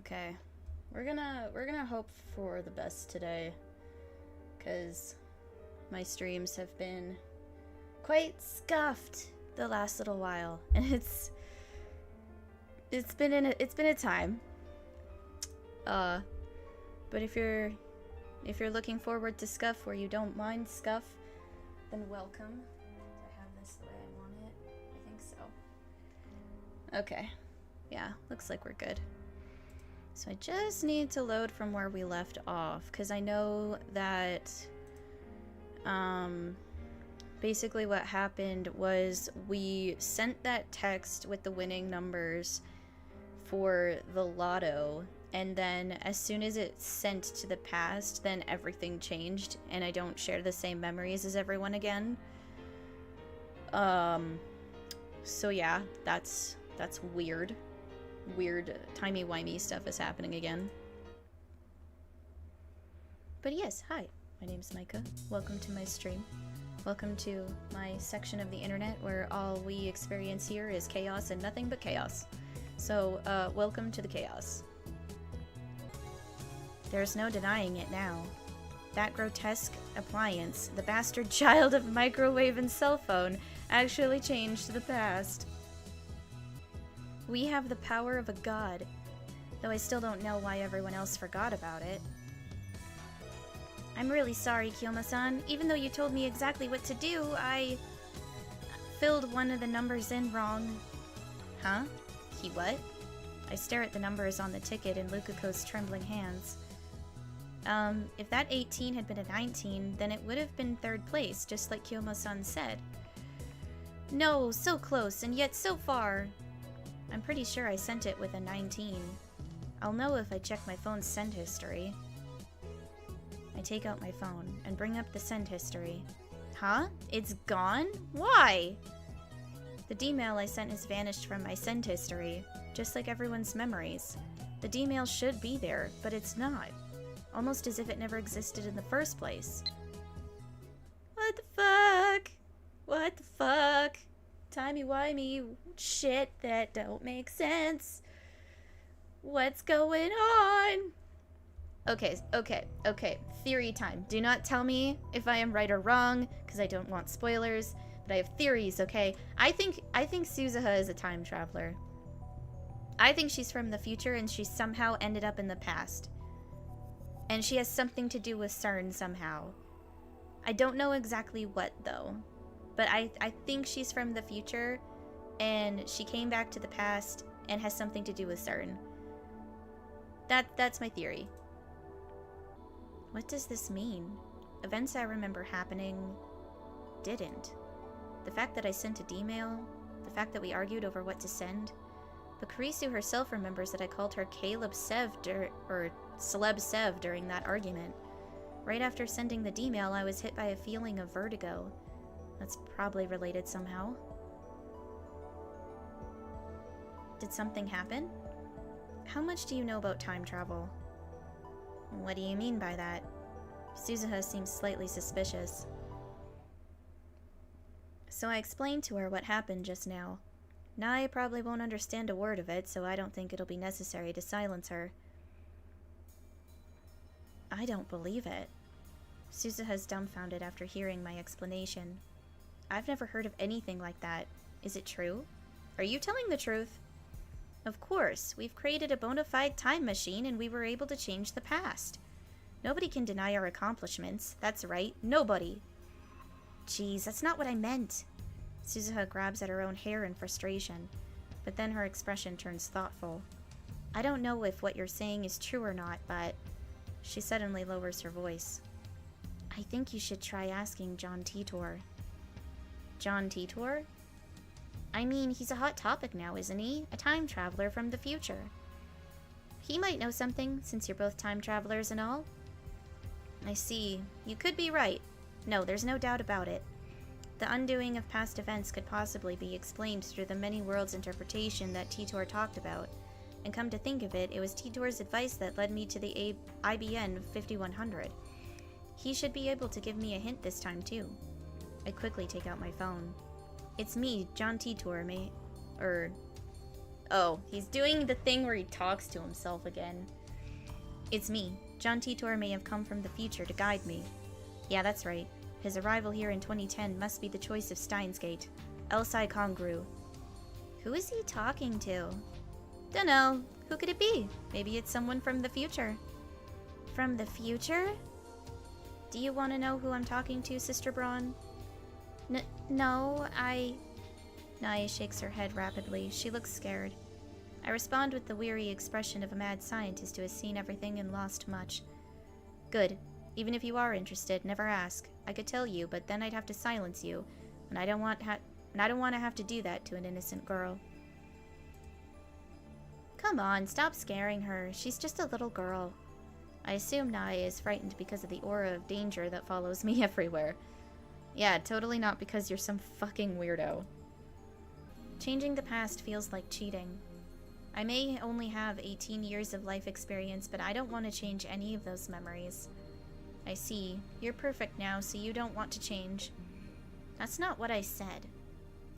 Okay. We're gonna hope for the best today. Cause my streams have been quite scuffed the last little while. And it's been a time. But if you're looking forward to scuff where you don't mind scuff, then welcome. Do I have this the way I want it? I think so. Okay. Yeah, looks like we're good. So I just need to load from where we left off, because I know that basically what happened was we sent that text with the winning numbers for the lotto, and then as soon as it's sent to the past, then everything changed, and I don't share the same memories as everyone again. So yeah, that's weird. Weird timey-wimey stuff is happening again. But yes, hi, my name's Micah. Welcome to my stream. Welcome to my section of the internet where all we experience here is chaos and nothing but chaos. So, welcome to the chaos. There's no denying it now. That grotesque appliance, the bastard child of microwave and cell phone, actually changed the past. We have the power of a god, though I still don't know why everyone else forgot about it. I'm really sorry, Kyoma-san. Even though you told me exactly what to do, I filled one of the numbers in wrong. Huh? He what? I stare at the numbers on the ticket in Lukako's trembling hands. If that 18 had been a 19, then it would have been third place, just like Kyoma-san said. No, so close, and yet so far. I'm pretty sure I sent it with a 19. I'll know if I check my phone's send history. I take out my phone and bring up the send history. Huh? It's gone? Why? The D-mail I sent has vanished from my send history, just like everyone's memories. The D-mail should be there, but it's not. Almost as if it never existed in the first place. What the fuck? What the fuck? Timey-wimey shit that don't make sense. What's going on? Okay. Theory time. Do not tell me if I am right or wrong, because I don't want spoilers, but I have theories, okay? I think Suzuha is a time traveler. I think she's from the future and she somehow ended up in the past. And she has something to do with CERN somehow. I don't know exactly what, though. But I think she's from the future, and she came back to the past and has something to do with CERN. That's my theory. What does this mean? Events I remember happening didn't. The fact that I sent a D-mail, the fact that we argued over what to send. But Kurisu herself remembers that I called her Caleb Sev or Celeb Sev during that argument. Right after sending the D-mail, I was hit by a feeling of vertigo. That's probably related somehow. Did something happen? How much do you know about time travel? What do you mean by that? Suzuha seems slightly suspicious. So I explained to her what happened just now. Nai probably won't understand a word of it, so I don't think it'll be necessary to silence her. I don't believe it. Suzuha's dumbfounded after hearing my explanation. I've never heard of anything like that. Is it true? Are you telling the truth? Of course. We've created a bona fide time machine and we were able to change the past. Nobody can deny our accomplishments. That's right. Nobody. Geez, that's not what I meant. Suzuha grabs at her own hair in frustration, but then her expression turns thoughtful. I don't know if what you're saying is true or not, but... She suddenly lowers her voice. I think you should try asking John Titor. John Titor? I mean, he's a hot topic now, isn't he? A time traveler from the future. He might know something, since you're both time travelers and all. I see. You could be right. No, there's no doubt about it. The undoing of past events could possibly be explained through the many worlds interpretation that Titor talked about. And come to think of it, it was Titor's advice that led me to the IBN 5100. He should be able to give me a hint this time, too. I quickly take out my phone. It's me, John Titor, Oh, he's doing the thing where he talks to himself again. It's me. John Titor may have come from the future to guide me. Yeah, that's right. His arrival here in 2010 must be the choice of Steins Gate. Elsai Kongru. Who is he talking to? Dunno. Who could it be? Maybe it's someone from the future. From the future? Do you want to know who I'm talking to, Sister Braun? No, Naya shakes her head rapidly. She looks scared. I respond with the weary expression of a mad scientist who has seen everything and lost much. Good. Even if you are interested, never ask. I could tell you, but then I'd have to silence you, and I don't want to have to do that to an innocent girl. Come on, stop scaring her. She's just a little girl. I assume Naya is frightened because of the aura of danger that follows me everywhere. Yeah, totally not because you're some fucking weirdo. Changing the past feels like cheating. I may only have 18 years of life experience, but I don't want to change any of those memories. I see. You're perfect now, so you don't want to change. That's not what I said.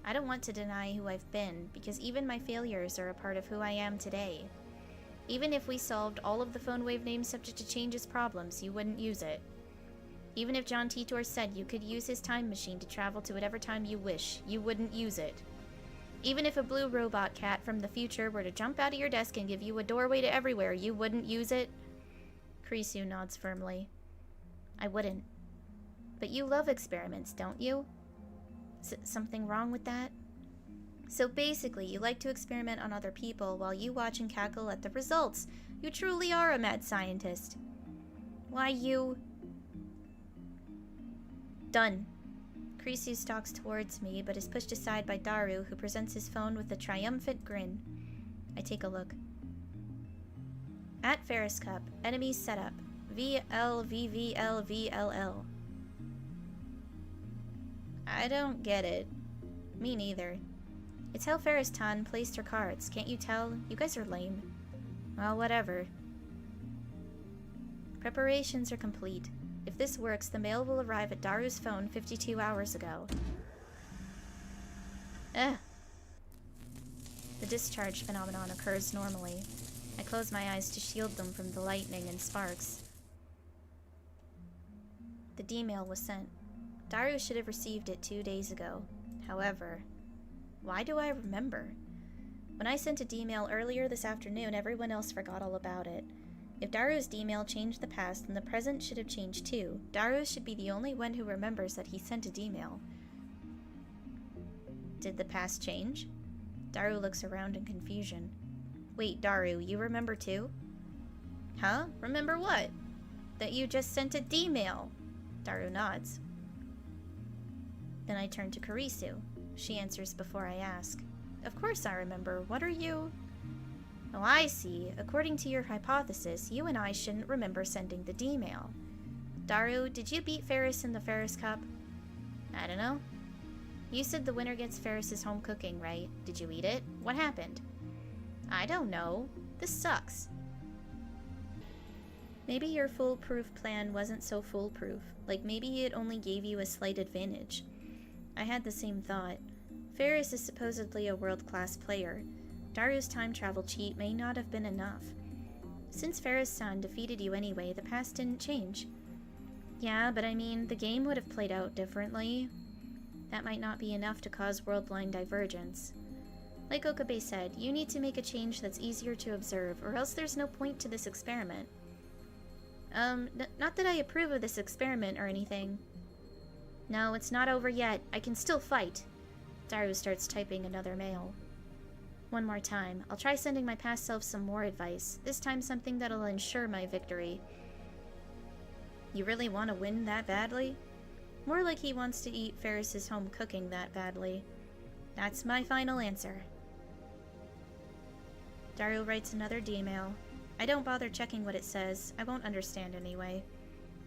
I don't want to deny who I've been, because even my failures are a part of who I am today. Even if we solved all of the phone wave names subject to change's problems, you wouldn't use it. Even if John Titor said you could use his time machine to travel to whatever time you wish, you wouldn't use it. Even if a blue robot cat from the future were to jump out of your desk and give you a doorway to everywhere, you wouldn't use it? Kurisu nods firmly. I wouldn't. But you love experiments, don't you? Something wrong with that? So basically, you like to experiment on other people while you watch and cackle at the results. You truly are a mad scientist. Why you... Done. Kurisu stalks towards me, but is pushed aside by Daru, who presents his phone with a triumphant grin. I take a look. At Ferris Cup, enemies set up. VLVVLVLL. I don't get it. Me neither. It's how Ferris-tan placed her cards. Can't you tell? You guys are lame. Well, whatever. Preparations are complete. If this works, the mail will arrive at Daru's phone 52 hours ago. The discharge phenomenon occurs normally. I close my eyes to shield them from the lightning and sparks. The D-mail was sent. Daru should have received it 2 days ago. However, why do I remember? When I sent a D-mail earlier this afternoon, everyone else forgot all about it. If Daru's D-mail changed the past, then the present should have changed too. Daru should be the only one who remembers that he sent a D-mail. Did the past change? Daru looks around in confusion. Wait, Daru, you remember too? Huh? Remember what? That you just sent a D-mail. Daru nods. Then I turn to Kurisu. She answers before I ask. Of course I remember. What are you... Oh, I see. According to your hypothesis, you and I shouldn't remember sending the D-mail. Daru, did you beat Ferris in the Ferris Cup? I don't know. You said the winner gets Ferris's home cooking, right? Did you eat it? What happened? I don't know. This sucks. Maybe your foolproof plan wasn't so foolproof. Like maybe it only gave you a slight advantage. I had the same thought. Ferris is supposedly a world-class player. Daru's time travel cheat may not have been enough. Since Ferris-san defeated you anyway, the past didn't change. Yeah, but I mean, the game would have played out differently. That might not be enough to cause world-line divergence. Like Okabe said, you need to make a change that's easier to observe, or else there's no point to this experiment. Not that I approve of this experiment or anything. No, it's not over yet. I can still fight. Daru starts typing another mail. One more time. I'll try sending my past self some more advice. This time something that'll ensure my victory. You really want to win that badly? More like he wants to eat Ferris's home cooking that badly. That's my final answer. Daru writes another D-mail. I don't bother checking what it says. I won't understand anyway.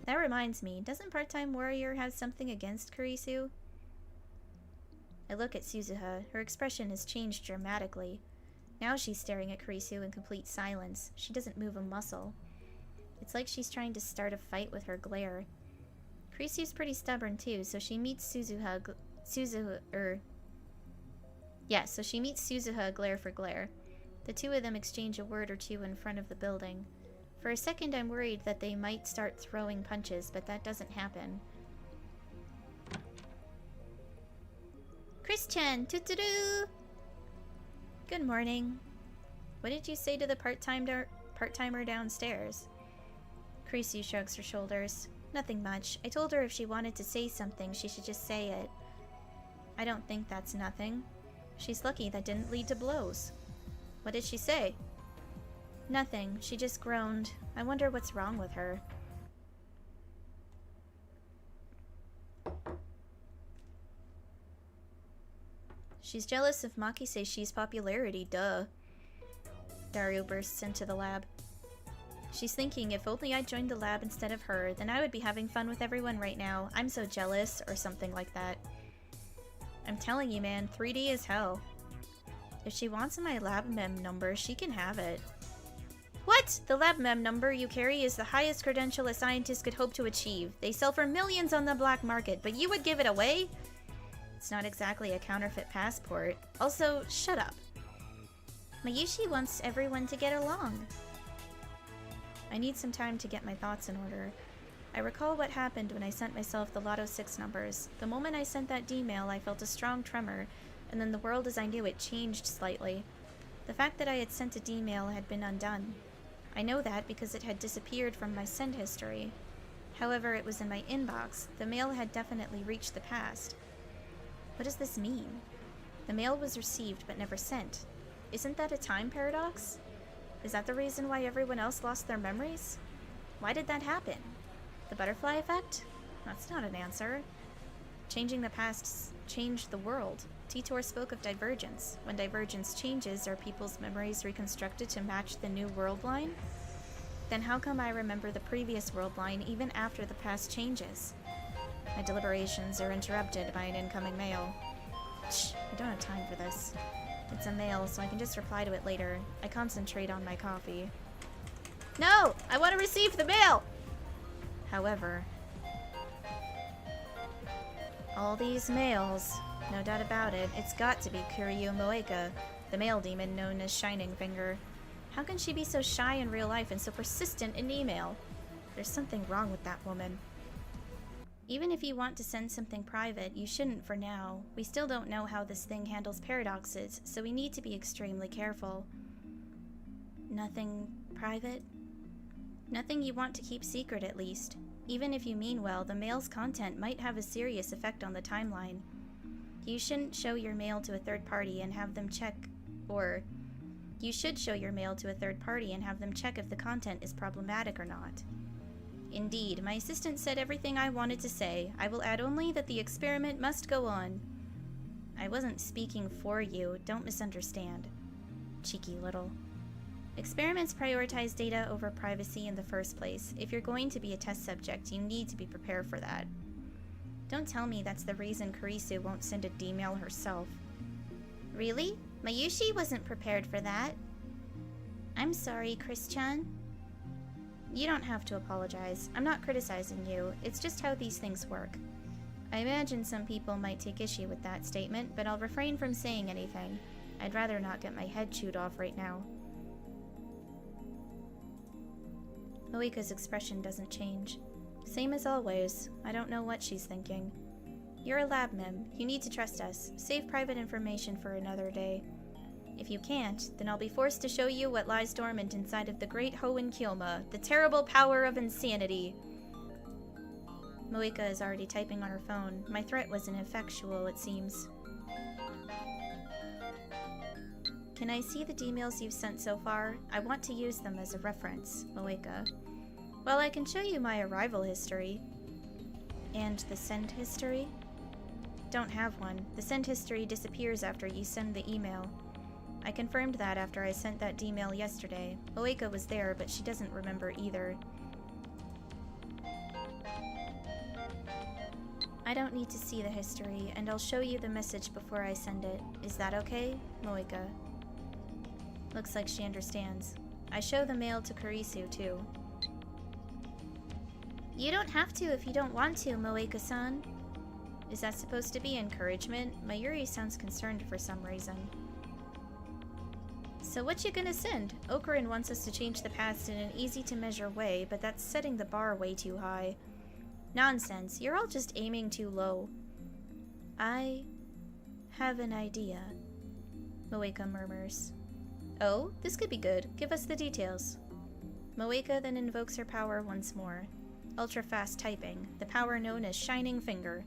That reminds me, doesn't Part-Time Warrior have something against Kurisu? I look at Suzuha. Her expression has changed dramatically. Now she's staring at Kurisu in complete silence. She doesn't move a muscle. It's like she's trying to start a fight with her glare. Kurisu's pretty stubborn too, so she meets Suzuha glare for glare. The two of them exchange a word or two in front of the building. For a second, I'm worried that they might start throwing punches, but that doesn't happen. Chris-chan! Toot-toot-oo! Good morning. What did you say to the part-timer downstairs? Kurisu shrugs her shoulders. Nothing much. I told her if she wanted to say something, she should just say it. I don't think that's nothing. She's lucky that didn't lead to blows. What did she say? Nothing. She just groaned. I wonder what's wrong with her. She's jealous of Maki Seishi's popularity, duh. Dario bursts into the lab. She's thinking, if only I joined the lab instead of her, then I would be having fun with everyone right now. I'm so jealous, or something like that. I'm telling you, man, 3D is hell. If she wants my lab mem number, she can have it. What? The lab mem number you carry is the highest credential a scientist could hope to achieve. They sell for millions on the black market, but you would give it away? It's not exactly a counterfeit passport. Also, shut up. Mayushi wants everyone to get along. I need some time to get my thoughts in order. I recall what happened when I sent myself the Lotto 6 numbers. The moment I sent that D-mail, I felt a strong tremor, and then the world as I knew it changed slightly. The fact that I had sent a D-mail had been undone. I know that because it had disappeared from my send history. However, it was in my inbox. The mail had definitely reached the past. What does this mean? The mail was received but never sent. Isn't that a time paradox? Is that the reason why everyone else lost their memories? Why did that happen? The butterfly effect? That's not an answer. Changing the past changed the world. Titor spoke of divergence. When divergence changes, are people's memories reconstructed to match the new world line? Then how come I remember the previous world line even after the past changes? My deliberations are interrupted by an incoming mail. Shh, I don't have time for this. It's a mail, so I can just reply to it later. I concentrate on my coffee. No! I want to receive the mail! However, all these mails, no doubt about it, it's got to be Kiryu Moeka, the mail demon known as Shining Finger. How can she be so shy in real life and so persistent in email? There's something wrong with that woman. Even if you want to send something private, you shouldn't for now. We still don't know how this thing handles paradoxes, so we need to be extremely careful. Nothing private? Nothing you want to keep secret, at least. Even if you mean well, the mail's content might have a serious effect on the timeline. You shouldn't show your mail to a third party and have them check, or you should show your mail to a third party and have them check if the content is problematic or not. Indeed, my assistant said everything I wanted to say. I will add only that the experiment must go on. I wasn't speaking for you, don't misunderstand. Cheeky little. Experiments prioritize data over privacy in the first place. If you're going to be a test subject, you need to be prepared for that. Don't tell me that's the reason Kurisu won't send a D-mail herself. Really? Mayushi wasn't prepared for that. I'm sorry, Chris-chan. You don't have to apologize. I'm not criticizing you. It's just how these things work. I imagine some people might take issue with that statement, but I'll refrain from saying anything. I'd rather not get my head chewed off right now. Moeka's expression doesn't change. Same as always. I don't know what she's thinking. You're a lab mem. You need to trust us. Save private information for another day. If you can't, then I'll be forced to show you what lies dormant inside of the great Hoenn Kyoma, the terrible power of insanity. Moeka is already typing on her phone. My threat was ineffectual, it seems. Can I see the D-mails you've sent so far? I want to use them as a reference, Moeka. Well, I can show you my arrival history. And the send history? Don't have one. The send history disappears after you send the email. I confirmed that after I sent that D-mail yesterday. Moeka was there, but she doesn't remember either. I don't need to see the history, and I'll show you the message before I send it. Is that okay, Moeka? Looks like she understands. I show the mail to Kurisu, too. You don't have to if you don't want to, Moeka-san. Is that supposed to be encouragement? Mayuri sounds concerned for some reason. So what you gonna send? Ocarin wants us to change the past in an easy-to-measure way, but that's setting the bar way too high. Nonsense. You're all just aiming too low. I have an idea, Moeka murmurs. Oh, this could be good. Give us the details. Moeka then invokes her power once more. Ultra-fast typing, the power known as Shining Finger.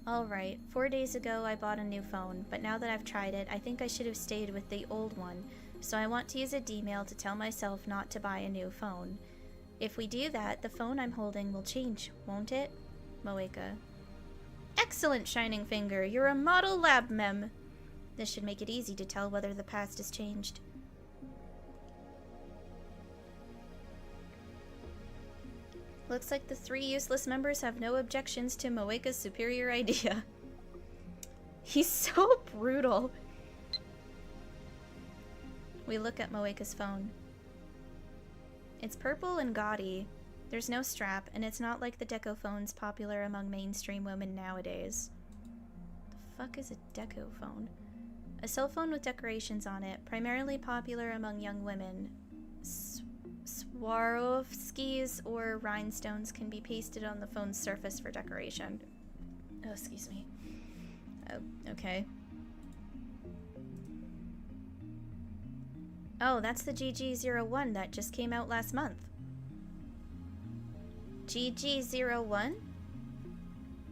Alright, 4 days ago I bought a new phone, but now that I've tried it, I think I should have stayed with the old one, so I want to use a D-mail to tell myself not to buy a new phone. If we do that, the phone I'm holding will change, won't it? Moeka. Excellent, Shining Finger! You're a model lab mem! This should make it easy to tell whether the past has changed. Looks like the 3 useless members have no objections to Moeka's superior idea. He's so brutal. We look at Moeka's phone. It's purple and gaudy. There's no strap, and it's not like the deco phones popular among mainstream women nowadays. The fuck is a deco phone? A cell phone with decorations on it, primarily popular among young women. Swarovskis or rhinestones can be pasted on the phone's surface for decoration. Oh, excuse me. Oh, okay. Oh, that's the GG01 that just came out last month. GG01?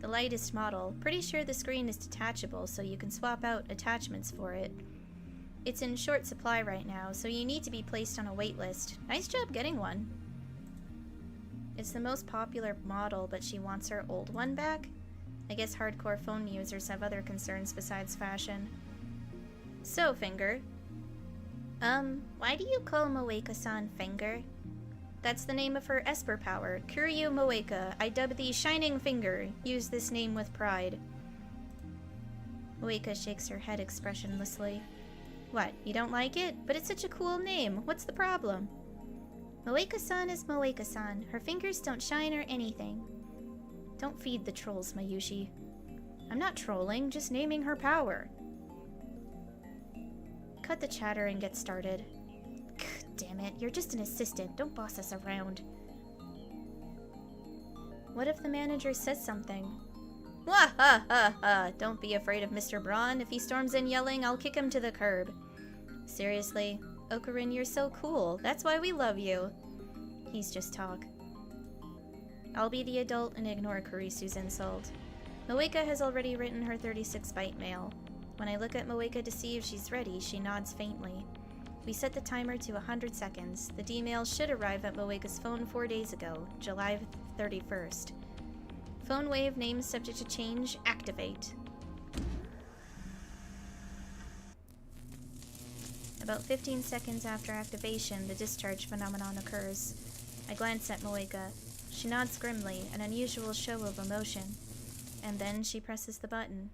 The lightest model. Pretty sure the screen is detachable, so you can swap out attachments for it. It's in short supply right now, so you need to be placed on a wait list. Nice job getting one. It's the most popular model, but she wants her old one back? I guess hardcore phone users have other concerns besides fashion. So, Finger. Why do you call Moeka-san Finger? That's the name of her Esper power. Kuryu Moeka. I dub thee Shining Finger. Use this name with pride. Moeka shakes her head expressionlessly. What, you don't like it? But it's such a cool name. What's the problem? Moeka-san is Moeka-san. Her fingers don't shine or anything. Don't feed the trolls, Mayushi. I'm not trolling, just naming her power. Cut the chatter and get started. Damn it, you're just an assistant. Don't boss us around. What if the manager says something? Wah ha ha ha! Don't be afraid of Mr. Braun. If he storms in yelling, I'll kick him to the curb. Seriously, Ocarin, you're so cool. That's why we love you. He's just talk. I'll be the adult and ignore Kurisu's insult. Moeka has already written her 36-byte mail. When I look at Moeka to see if she's ready, she nods faintly. We set the timer to 100 seconds. The D-mail should arrive at Moeka's phone 4 days ago, July 31st. Phone wave name subject to change. Activate. About 15 seconds after activation, the discharge phenomenon occurs. I glance at Moeka. She nods grimly, an unusual show of emotion. And then she presses the button.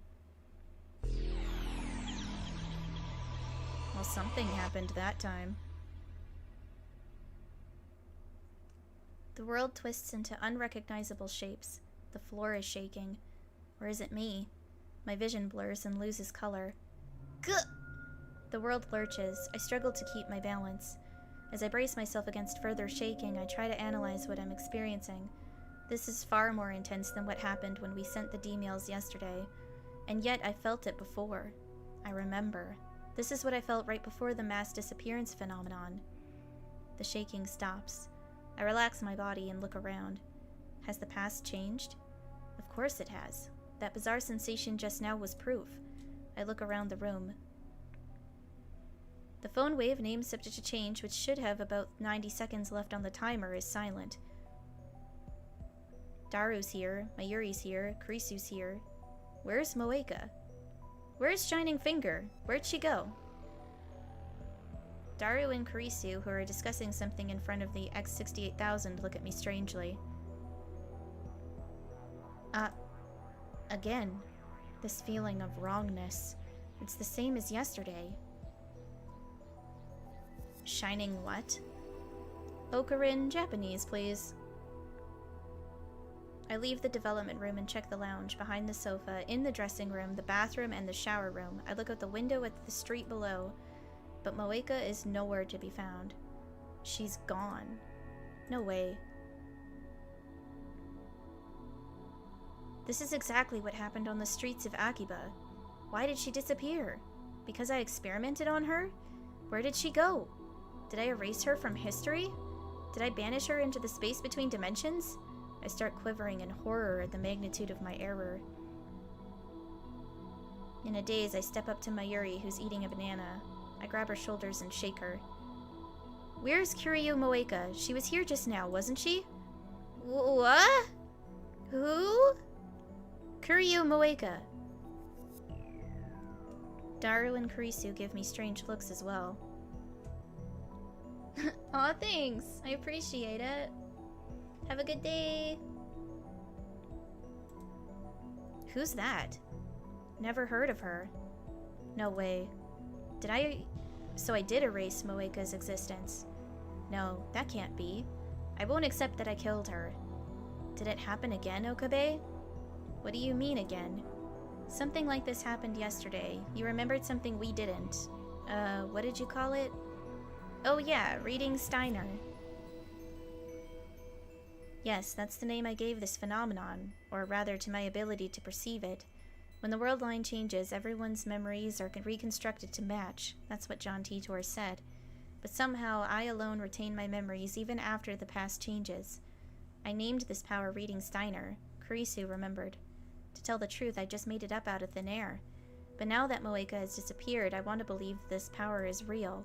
Well, something happened that time. The world twists into unrecognizable shapes. The floor is shaking. Or is it me? My vision blurs and loses color. Gah! The world lurches. I struggle to keep my balance. As I brace myself against further shaking, I try to analyze what I'm experiencing. This is far more intense than what happened when we sent the D-mails yesterday. And yet I felt it before. I remember. This is what I felt right before the mass disappearance phenomenon. The shaking stops. I relax my body and look around. Has the past changed? Of course it has. That bizarre sensation just now was proof. I look around the room. The phone wave name subject to change, which should have about 90 seconds left on the timer, is silent. Daru's here, Mayuri's here, Kurisu's here. Where's Moeka? Where's Shining Finger? Where'd she go? Daru and Kurisu, who are discussing something in front of the X68000, look at me strangely. Again. This feeling of wrongness. It's the same as yesterday. Shining what? Ocarin, Japanese, please. I leave the development room and check the lounge, behind the sofa, in the dressing room, the bathroom, and the shower room. I look out the window at the street below, but Moeka is nowhere to be found. She's gone. No way. This is exactly what happened on the streets of Akiba. Why did she disappear? Because I experimented on her? Where did she go? Did I erase her from history? Did I banish her into the space between dimensions? I start quivering in horror at the magnitude of my error. In a daze, I step up to Mayuri, who's eating a banana. I grab her shoulders and shake her. Where's Kiryu Moeka? She was here just now, wasn't she? What? Who? Kiryu Moeka. Daru and Kurisu give me strange looks as well. Aw, thanks. I appreciate it. Have a good day. Who's that? Never heard of her. No way. So I did erase Moeka's existence. No, that can't be. I won't accept that I killed her. Did it happen again, Okabe? What do you mean again? Something like this happened yesterday. You remembered something we didn't. What did you call it? Oh yeah, reading Steiner. Yes, that's the name I gave this phenomenon, or rather to my ability to perceive it. When the world line changes, everyone's memories are reconstructed to match. That's what John Titor said. But somehow, I alone retain my memories even after the past changes. I named this power Reading Steiner. Kurisu remembered. To tell the truth, I just made it up out of thin air. But now that Moeka has disappeared, I want to believe this power is real.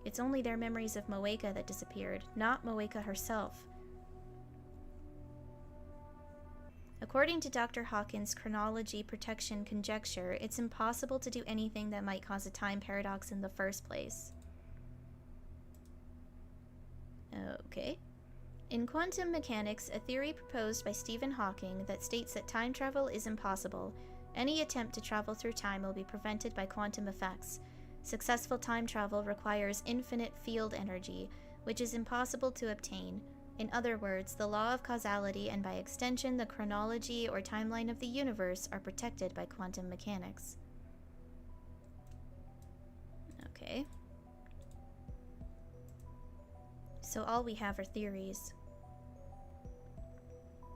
It's only their memories of Moeka that disappeared, not Moeka herself. According to Dr. Hawkins' chronology protection conjecture, it's impossible to do anything that might cause a time paradox in the first place. Okay. In quantum mechanics, a theory proposed by Stephen Hawking that states that time travel is impossible. Any attempt to travel through time will be prevented by quantum effects. Successful time travel requires infinite field energy, which is impossible to obtain. In other words, the law of causality and by extension the chronology or timeline of the universe are protected by quantum mechanics. Okay. So all we have are theories.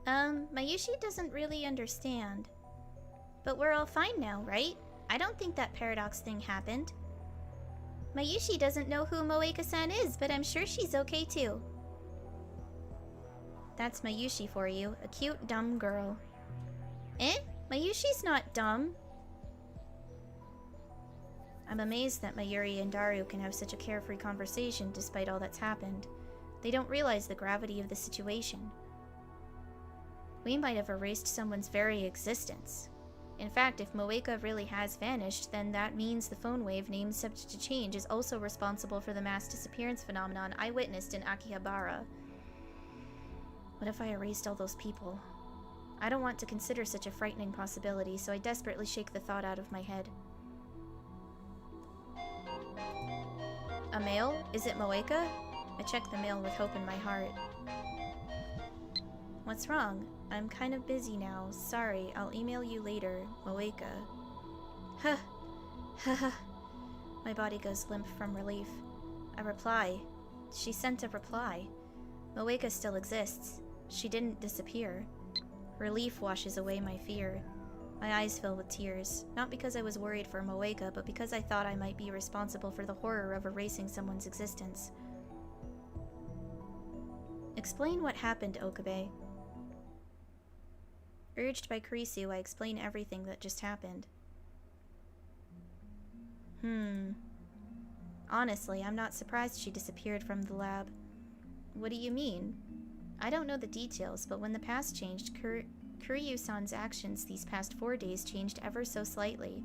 Mayushi doesn't really understand. But we're all fine now, right? I don't think that paradox thing happened. Mayushi doesn't know who Moeka-san is, but I'm sure she's okay too. That's Mayushi for you, a cute, dumb girl. Eh? Mayushi's not dumb. I'm amazed that Mayuri and Daru can have such a carefree conversation despite all that's happened. They don't realize the gravity of the situation. We might have erased someone's very existence. In fact, if Moeka really has vanished, then that means the phone wave named subject to change is also responsible for the mass disappearance phenomenon I witnessed in Akihabara. What if I erased all those people? I don't want to consider such a frightening possibility, so I desperately shake the thought out of my head. A mail? Is it Moeka? I check the mail with hope in my heart. What's wrong? I'm kind of busy now. Sorry, I'll email you later. Moeka. Huh. Haha. My body goes limp from relief. A reply. She sent a reply. Moeka still exists. She didn't disappear. Relief washes away my fear. My eyes fill with tears, not because I was worried for Moeka, but because I thought I might be responsible for the horror of erasing someone's existence. Explain what happened, Okabe. Urged by Kurisu, I explain everything that just happened. Honestly, I'm not surprised she disappeared from the lab. What do you mean? I don't know the details, but when the past changed, Kiryu-san's actions these past 4 days changed ever so slightly.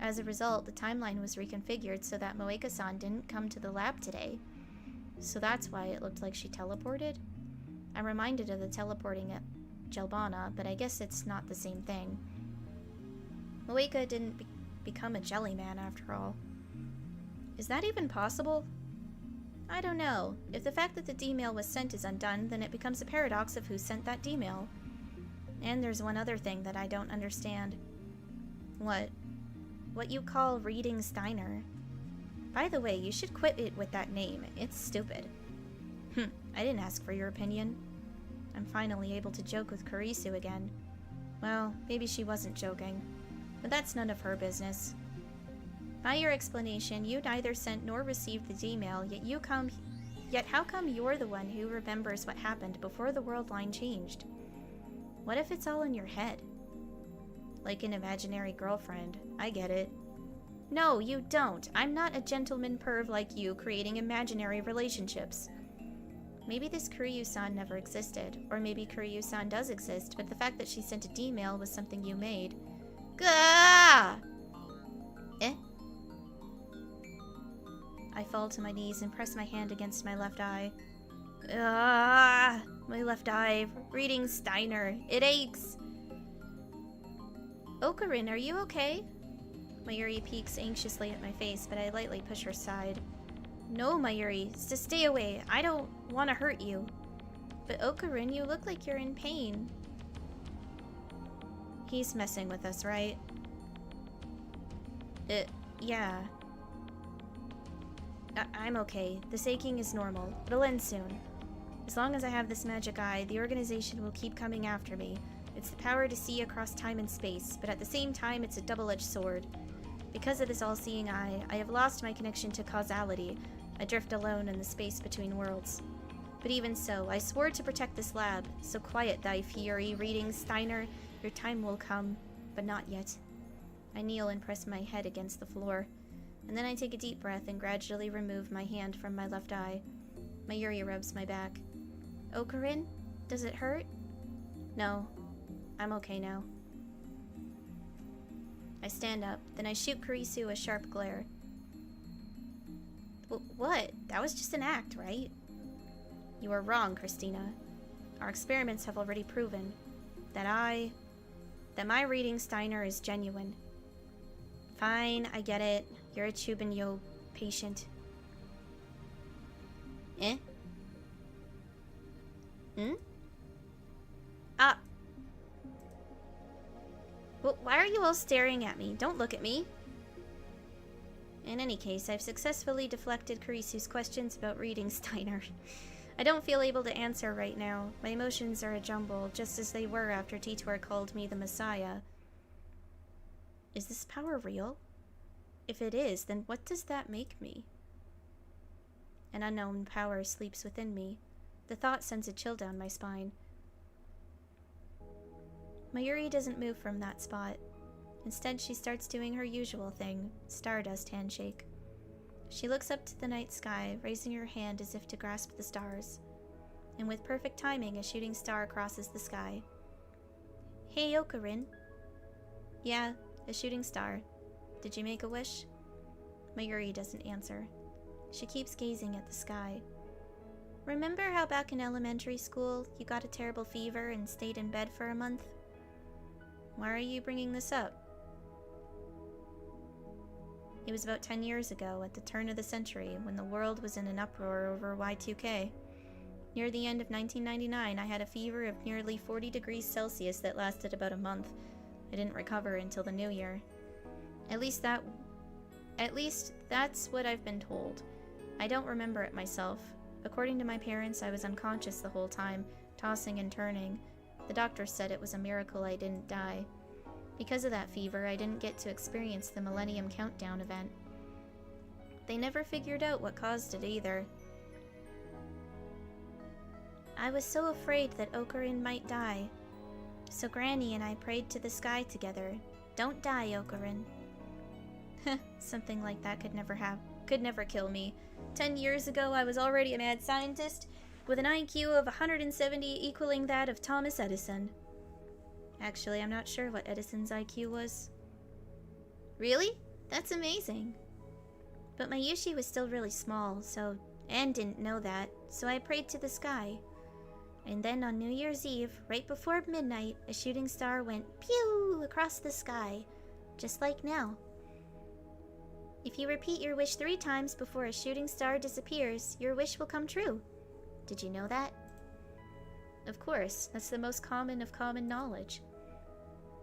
As a result, the timeline was reconfigured so that Moeka-san didn't come to the lab today. So that's why it looked like she teleported? I'm reminded of the teleporting at Jelbana, but I guess it's not the same thing. Moeka didn't become a jellyman after all. Is that even possible? I don't know. If the fact that the D-mail was sent is undone, then it becomes a paradox of who sent that D-mail. And there's one other thing that I don't understand. What? What you call reading Steiner. By the way, you should quit it with that name. It's stupid. I didn't ask for your opinion. I'm finally able to joke with Kurisu again. Well, maybe she wasn't joking, but that's none of her business. By your explanation, you neither sent nor received the email, yet how come you're the one who remembers what happened before the world line changed? What if it's all in your head? Like an imaginary girlfriend. I get it. No, you don't. I'm not a gentleman perv like you creating imaginary relationships. Maybe this Kuryu-san never existed, or maybe Kuryu-san does exist, but the fact that she sent a D-mail was something you made. Gah! Eh? I fall to my knees and press my hand against my left eye. Ah, my left eye. Reading Steiner. It aches. Okarin, are you okay? Mayuri peeks anxiously at my face, but I lightly push her aside. No, Mayuri, just stay away. I don't want to hurt you. But Okarin, you look like you're in pain. He's messing with us, right? Yeah. I'm okay. This aching is normal. It'll end soon. As long as I have this magic eye, the organization will keep coming after me. It's the power to see across time and space, but at the same time, it's a double-edged sword. Because of this all-seeing eye, I have lost my connection to causality. I drift alone in the space between worlds. But even so, I swore to protect this lab, so quiet thy fury, reading Steiner. Your time will come, but not yet. I kneel and press my head against the floor, and then I take a deep breath and gradually remove my hand from my left eye. Mayuri rubs my back. Okarin? Does it hurt? No. I'm okay now. I stand up, then I shoot Kurisu a sharp glare. What? That was just an act, right? You are wrong, Christina. Our experiments have already proven that my reading Steiner is genuine. Fine, I get it. You're a Chubinyo patient. Eh? Well, why are you all staring at me? Don't look at me. In any case, I've successfully deflected Kurisu's questions about reading Steiner. I don't feel able to answer right now. My emotions are a jumble, just as they were after Titor called me the Messiah. Is this power real? If it is, then what does that make me? An unknown power sleeps within me. The thought sends a chill down my spine. Mayuri doesn't move from that spot. Instead, she starts doing her usual thing, Stardust handshake. She looks up to the night sky, raising her hand as if to grasp the stars. And with perfect timing, a shooting star crosses the sky. Hey, Okarin. Yeah, a shooting star. Did you make a wish? Mayuri doesn't answer. She keeps gazing at the sky. Remember how back in elementary school, you got a terrible fever and stayed in bed for a month? Why are you bringing this up? It was about 10 years ago, at the turn of the century, when the world was in an uproar over Y2K. Near the end of 1999, I had a fever of nearly 40 degrees Celsius that lasted about a month. I didn't recover until the new year. At least that's what I've been told. I don't remember it myself. According to my parents, I was unconscious the whole time, tossing and turning. The doctor said it was a miracle I didn't die. Because of that fever, I didn't get to experience the Millennium Countdown event. They never figured out what caused it either. I was so afraid that Okarin might die. So Granny and I prayed to the sky together. Don't die, Okarin. Something like that could never kill me. 10 years ago, I was already a mad scientist, with an IQ of 170 equaling that of Thomas Edison. Actually, I'm not sure what Edison's IQ was. Really? That's amazing. But my Yushi was still really small, and didn't know that, so I prayed to the sky. And then on New Year's Eve, right before midnight, a shooting star went pew across the sky, just like now. If you repeat your wish 3 times before a shooting star disappears, your wish will come true. Did you know that? Of course, that's the most common of common knowledge.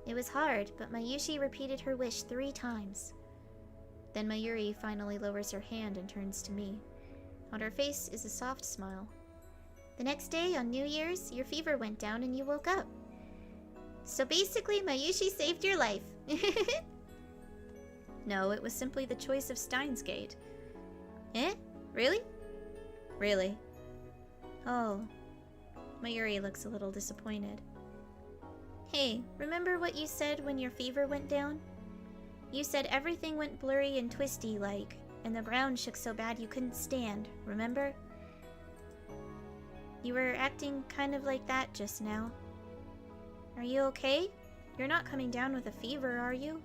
It was hard, but Mayushi repeated her wish 3 times. Then Mayuri finally lowers her hand and turns to me. On her face is a soft smile. The next day, on New Year's, your fever went down and you woke up. So basically, Mayushi saved your life. No, it was simply the choice of Steins Gate. Eh? Really? Really. Oh. Mayuri looks a little disappointed. Hey, remember what you said when your fever went down? You said everything went blurry and twisty-like, and the ground shook so bad you couldn't stand, remember? You were acting kind of like that just now. Are you okay? You're not coming down with a fever, are you?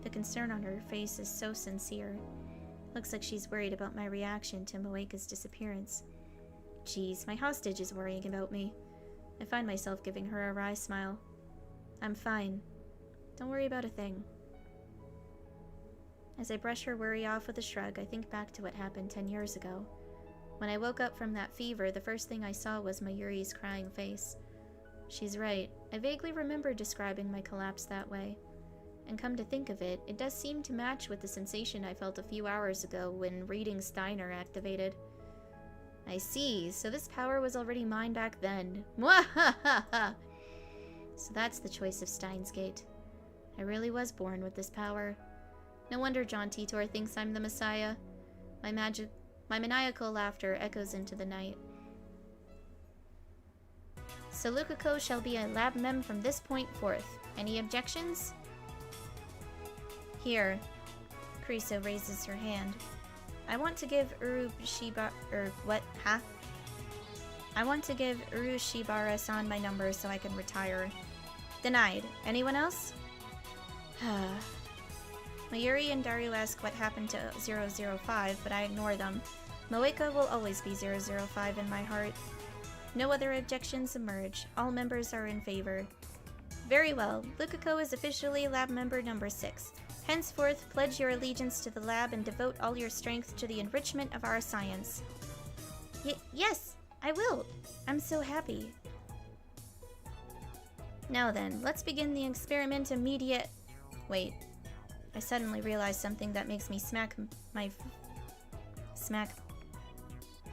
The concern on her face is so sincere. Looks like she's worried about my reaction to Moeka's disappearance. Geez, my hostage is worrying about me. I find myself giving her a wry smile. I'm fine. Don't worry about a thing. As I brush her worry off with a shrug, I think back to what happened 10 years ago. When I woke up from that fever, the first thing I saw was Mayuri's crying face. She's right. I vaguely remember describing my collapse that way. And come to think of it, it does seem to match with the sensation I felt a few hours ago when reading Steiner activated. I see, so this power was already mine back then. Mwahaha! So that's the choice of Steins Gate. I really was born with this power. No wonder John Titor thinks I'm the Messiah. My maniacal laughter echoes into the night. So Lukako shall be a lab mem from this point forth. Any objections? Here. Kriso raises her hand. I want to give I want to give Urushibara-san my number so I can retire. Denied. Anyone else? Mayuri and Daru ask what happened to 005, but I ignore them. Moeka will always be 005 in my heart. No other objections emerge. All members are in favor. Very well. Lukako is officially lab member number 6. Henceforth, pledge your allegiance to the lab and devote all your strength to the enrichment of our science. Yes, I will. I'm so happy. Now then, let's begin the experiment immediate... Wait. I suddenly realized something that makes me smack...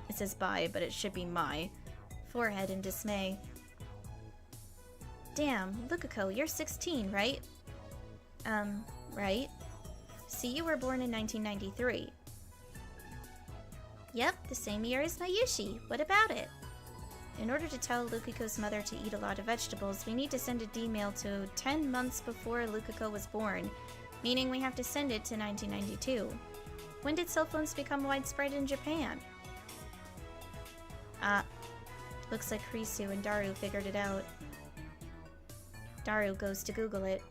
It says bye, but it should be my... forehead in dismay. Damn, Lukako, you're 16, right? Right? See, you were born in 1993. Yep, the same year as Mayushi. What about it? In order to tell Lukako's mother to eat a lot of vegetables, we need to send a D-mail to 10 months before Lukako was born, meaning we have to send it to 1992. When did cell phones become widespread in Japan? Looks like Krisu and Daru figured it out. Daru goes to Google it.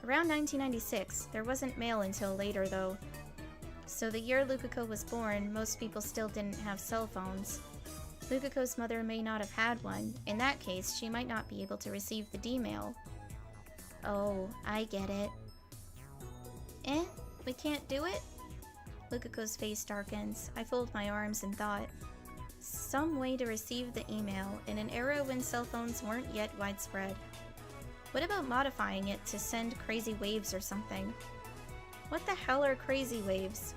Around 1996, there wasn't mail until later though. So the year Lukako was born, most people still didn't have cell phones. Lukako's mother may not have had one. In that case, she might not be able to receive the D-mail. Oh, I get it. We can't do it? Lukako's face darkens. I fold my arms in thought. Some way to receive the email in an era when cell phones weren't yet widespread. What about modifying it to send crazy waves or something? What the hell are crazy waves?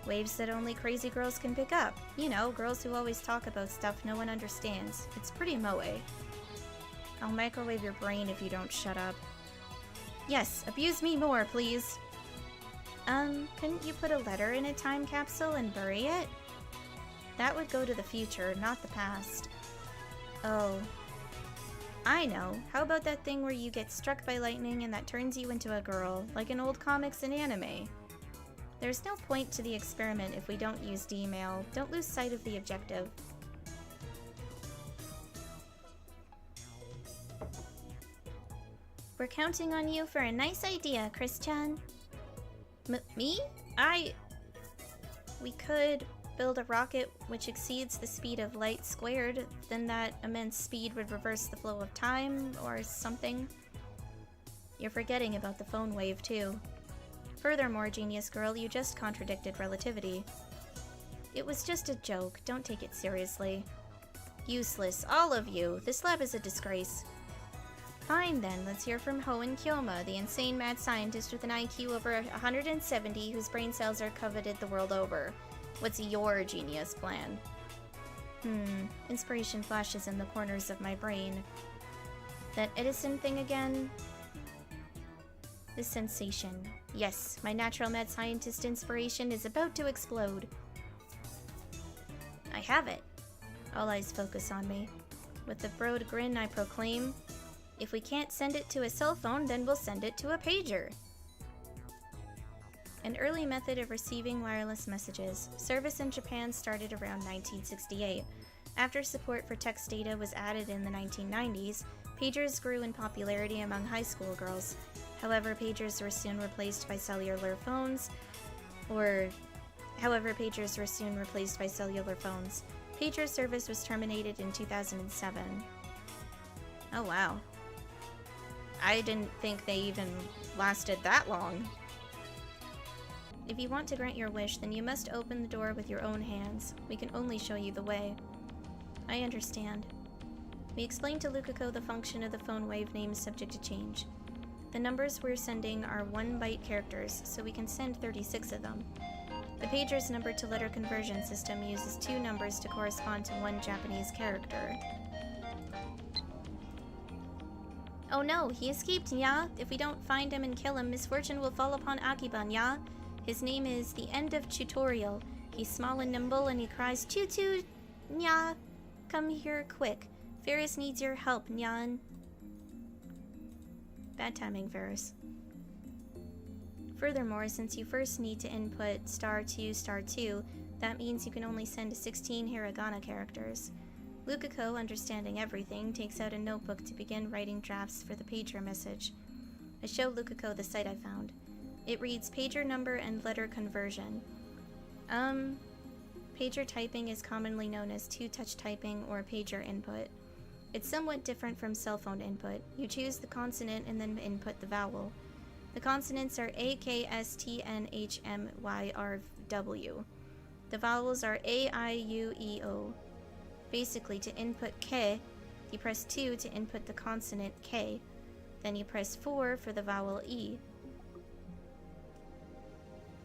Waves that only crazy girls can pick up. You know, girls who always talk about stuff no one understands. It's pretty moe. I'll microwave your brain if you don't shut up. Yes, abuse me more, please. Couldn't you put a letter in a time capsule and bury it? That would go to the future, not the past. Oh. I know. How about that thing where you get struck by lightning and that turns you into a girl, like in old comics and anime? There's no point to the experiment if we don't use D-mail. Don't lose sight of the objective. We're counting on you for a nice idea, Chris-chan. Me? We could build a rocket which exceeds the speed of light squared, then that immense speed would reverse the flow of time, or something. You're forgetting about the phone wave, too. Furthermore, Genius Girl, you just contradicted relativity. It was just a joke, don't take it seriously. Useless, all of you. This lab is a disgrace. Fine then, let's hear from Hoenn Kyouma, the insane mad scientist with an IQ over 170 whose brain cells are coveted the world over. What's your genius plan? Inspiration flashes in the corners of my brain. That Edison thing again? This sensation. Yes, my natural mad scientist inspiration is about to explode. I have it. All eyes focus on me. With a broad grin, I proclaim, if we can't send it to a cell phone, then we'll send it to a pager. An early method of receiving wireless messages. Service in Japan started around 1968. After support for text data was added in the 1990s, pagers grew in popularity among high school girls. However, pagers were soon replaced by cellular phones. Pager service was terminated in 2007. Oh wow. I didn't think they even lasted that long. If you want to grant your wish, then you must open the door with your own hands. We can only show you the way. I understand. We explained to Lukako the function of the phone wave name subject to change. The numbers we're sending are 1-byte characters, so we can send 36 of them. The pager's number-to-letter conversion system uses 2 numbers to correspond to 1 Japanese character. Oh no, he escaped, nya! If we don't find him and kill him, misfortune will fall upon Akiba, nya! His name is the End of Tutorial. He's small and nimble, and he cries, choo-choo, nya! Come here quick. Ferris needs your help, nyan. Bad timing, Ferris. Furthermore, since you first need to input *2*2, that means you can only send 16 hiragana characters. Lukako, understanding everything, takes out a notebook to begin writing drafts for the pager message. I show Lukako the site I found. It reads pager number and letter conversion. Pager typing is commonly known as two-touch typing or pager input. It's somewhat different from cell phone input. You choose the consonant and then input the vowel. The consonants are A, K, S, T, N, H, M, Y, R, W. The vowels are A, I, U, E, O. Basically, to input K, you press 2 to input the consonant K. Then you press 4 for the vowel E.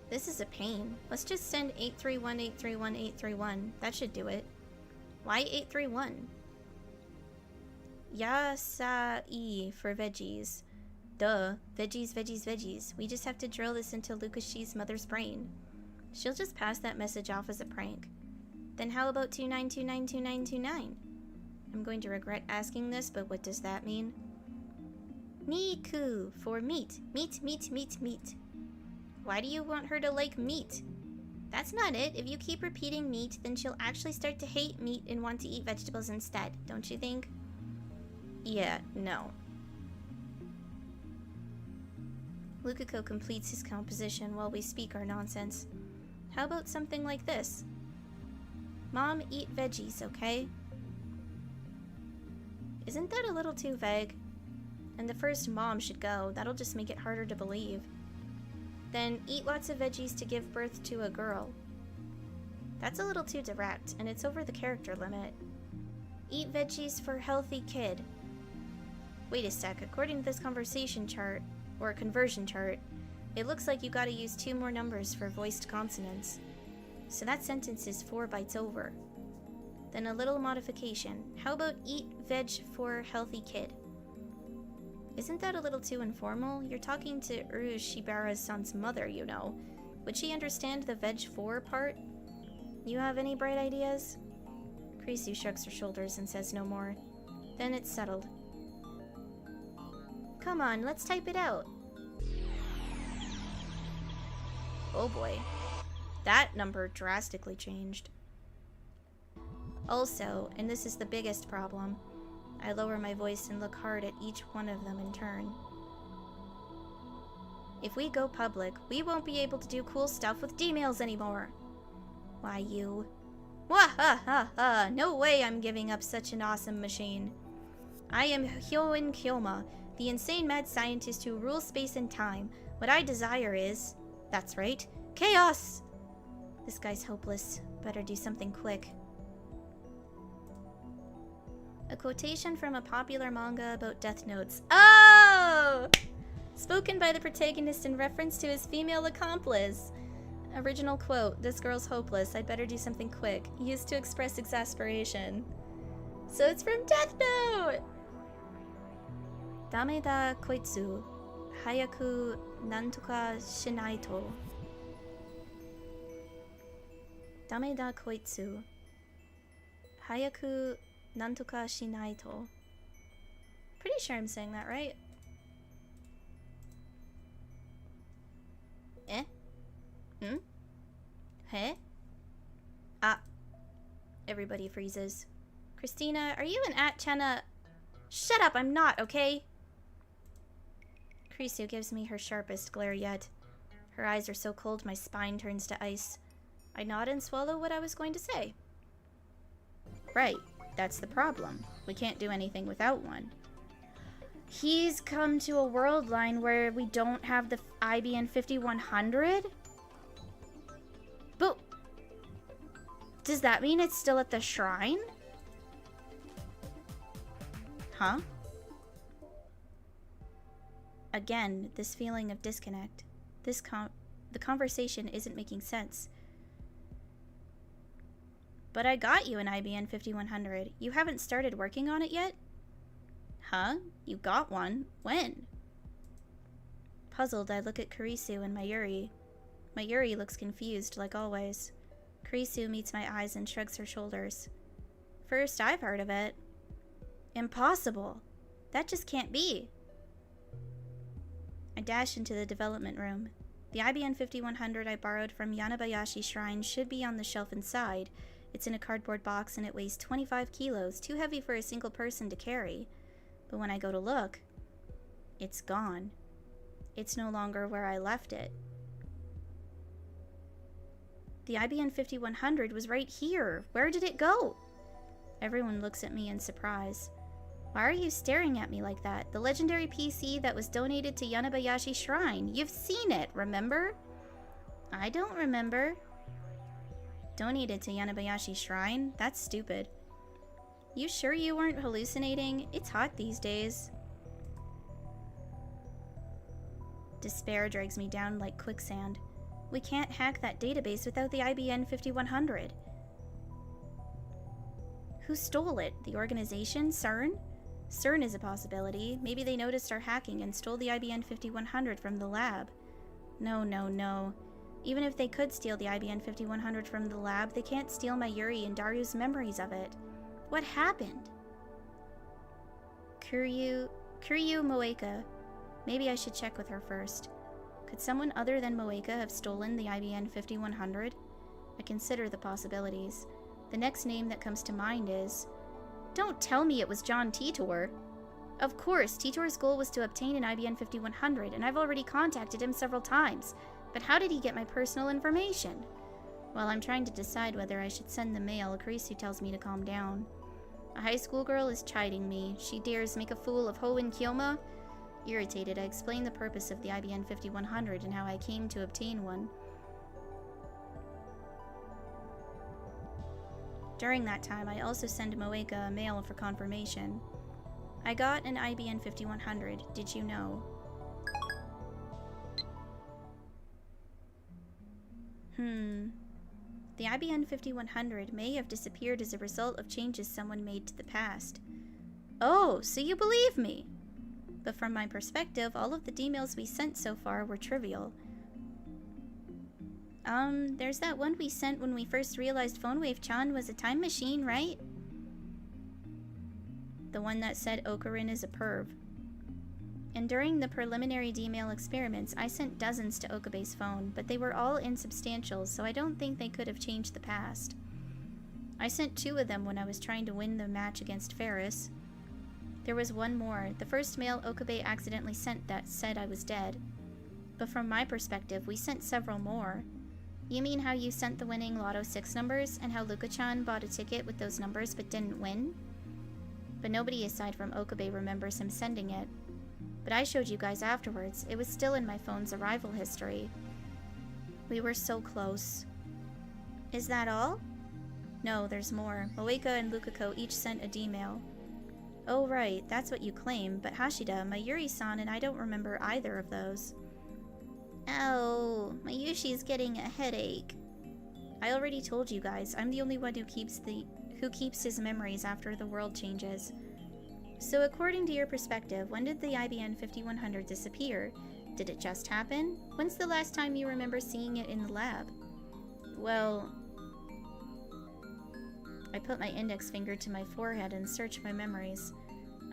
This is a pain. Let's just send 831, 831, 831. That should do it. Why 831? Yasai for veggies. Duh. Veggies, veggies, veggies. We just have to drill this into Lukashi's mother's brain. She'll just pass that message off as a prank. Then how about 29292929? I'm going to regret asking this, but what does that mean? Niku for meat. Meat, meat, meat, meat. Why do you want her to like meat? That's not it. If you keep repeating meat, then she'll actually start to hate meat and want to eat vegetables instead, don't you think? Yeah, no. Lukako completes his composition while we speak our nonsense. How about something like this? Mom, eat veggies, okay? Isn't that a little too vague? And the first mom should go. That'll just make it harder to believe. Then eat lots of veggies to give birth to a girl. That's a little too direct, and it's over the character limit. Eat veggies for healthy kid. Wait a sec, according to this conversation chart, or conversion chart, it looks like you gotta use 2 more numbers for voiced consonants. So that sentence is 4 bytes over. Then a little modification. How about eat veg for healthy kid? Isn't that a little too informal? You're talking to Shibara's son's mother, you know. Would she understand the veg for part? You have any bright ideas? Krisu shrugs her shoulders and says no more. Then it's settled. Come on, let's type it out. Oh boy. That number drastically changed. Also, and this is the biggest problem, I lower my voice and look hard at each one of them in turn. If we go public, we won't be able to do cool stuff with D-mails anymore. Why you? Wahahaha! No way I'm giving up such an awesome machine. I am Hoenn Kyouma, the insane mad scientist who rules space and time. What I desire is... That's right, chaos! This guy's hopeless. Better do something quick. A quotation from a popular manga about death notes. Oh! Spoken by the protagonist in reference to his female accomplice. Original quote, "This girl's hopeless. I'd better do something quick." Used to express exasperation. So it's from Death Note! Dame da koitsu. Hayaku nantoka shinai to. Dame da koitsu. Hayaku nantoka shinai to. Pretty sure I'm saying that right. Eh? Hmm? Huh? Ah. Everybody freezes. Christina, are you an Atchana? Shut up, I'm not, okay? Kurisu gives me her sharpest glare yet. Her eyes are so cold my spine turns to ice. I nod and swallow what I was going to say. Right, that's the problem. We can't do anything without one. He's come to a world line where we don't have the IBN 5100? But does that mean it's still at the shrine? Huh? Again, this feeling of disconnect. The conversation isn't making sense. But I got you an IBN 5100. You haven't started working on it yet? Huh? You got one? When? Puzzled, I look at Kurisu and Mayuri. Mayuri looks confused, like always. Kurisu meets my eyes and shrugs her shoulders. First I've heard of it. Impossible. That just can't be. I dash into the development room. The IBN 5100 I borrowed from Yanabayashi Shrine should be on the shelf inside. It's in a cardboard box and it weighs 25 kilos, too heavy for a single person to carry. But when I go to look, it's gone. It's no longer where I left it. The IBN 5100 was right here. Where did it go? Everyone looks at me in surprise. Why are you staring at me like that? The legendary PC that was donated to Yanabayashi Shrine. You've seen it, remember? I don't remember. Donated to Yanabayashi Shrine? That's stupid. You sure you weren't hallucinating? It's hot these days. Despair drags me down like quicksand. We can't hack that database without the IBN 5100. Who stole it? The organization? CERN? CERN is a possibility. Maybe they noticed our hacking and stole the IBN 5100 from the lab. No, no, no. Even if they could steal the IBN 5100 from the lab, they can't steal Mayuri and Daryu's memories of it. What happened? Kuryu Moeka. Maybe I should check with her first. Could someone other than Moeka have stolen the IBN 5100? I consider the possibilities. The next name that comes to mind is... Don't tell me it was John Titor. Of course, Titor's goal was to obtain an IBN 5100, and I've already contacted him several times. But how did he get my personal information? While I'm trying to decide whether I should send the mail, Kurisu tells me to calm down. A high school girl is chiding me. She dares make a fool of Hoenn Kyoma? Irritated, I explain the purpose of the IBN 5100 and how I came to obtain one. During that time, I also send Moeka a mail for confirmation. I got an IBN 5100, did you know? The IBN 5100 may have disappeared as a result of changes someone made to the past. Oh, so you believe me? But from my perspective, all of the emails we sent so far were trivial. There's that one we sent when we first realized PhoneWave-chan was a time machine, right? The one that said Okarin is a perv. And during the preliminary D-mail experiments, I sent dozens to Okabe's phone, but they were all insubstantial, so I don't think they could have changed the past. I sent 2 of them when I was trying to win the match against Ferris. There was one more, the first mail Okabe accidentally sent that said I was dead. But from my perspective, we sent several more. You mean how you sent the winning Lotto 6 numbers, and how Luka-chan bought a ticket with those numbers but didn't win? But nobody aside from Okabe remembers him sending it. But I showed you guys afterwards. It was still in my phone's arrival history. We were so close. Is that all? No, there's more. Moeka and Lukako each sent a D-mail. Oh right, that's what you claim, but Hashida, Mayuri-san and I don't remember either of those. Oh, Mayushi's getting a headache. I already told you guys, I'm the only one who keeps his memories after the world changes. So according to your perspective, when did the IBN 5100 disappear? Did it just happen? When's the last time you remember seeing it in the lab? Well... I put my index finger to my forehead and searched my memories.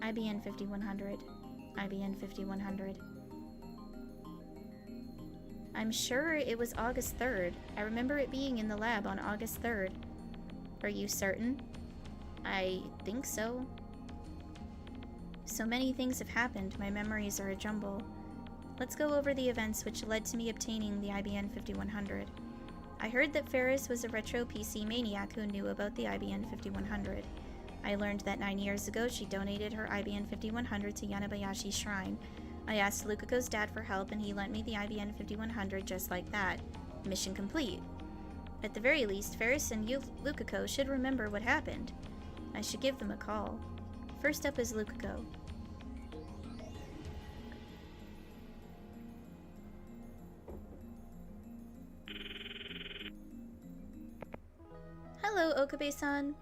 IBN 5100. IBN 5100. I'm sure it was August 3rd. I remember it being in the lab on August 3rd. Are you certain? I think so. So many things have happened, my memories are a jumble. Let's go over the events which led to me obtaining the IBN 5100. I heard that Ferris was a retro PC maniac who knew about the IBN 5100. I learned that 9 years ago she donated her IBN 5100 to Yanabayashi Shrine. I asked Lukako's dad for help and he lent me the IBN 5100 just like that. Mission complete. At the very least, Ferris and Lukako should remember what happened. I should give them a call. First up is Lukako. Hello, Okabe-san.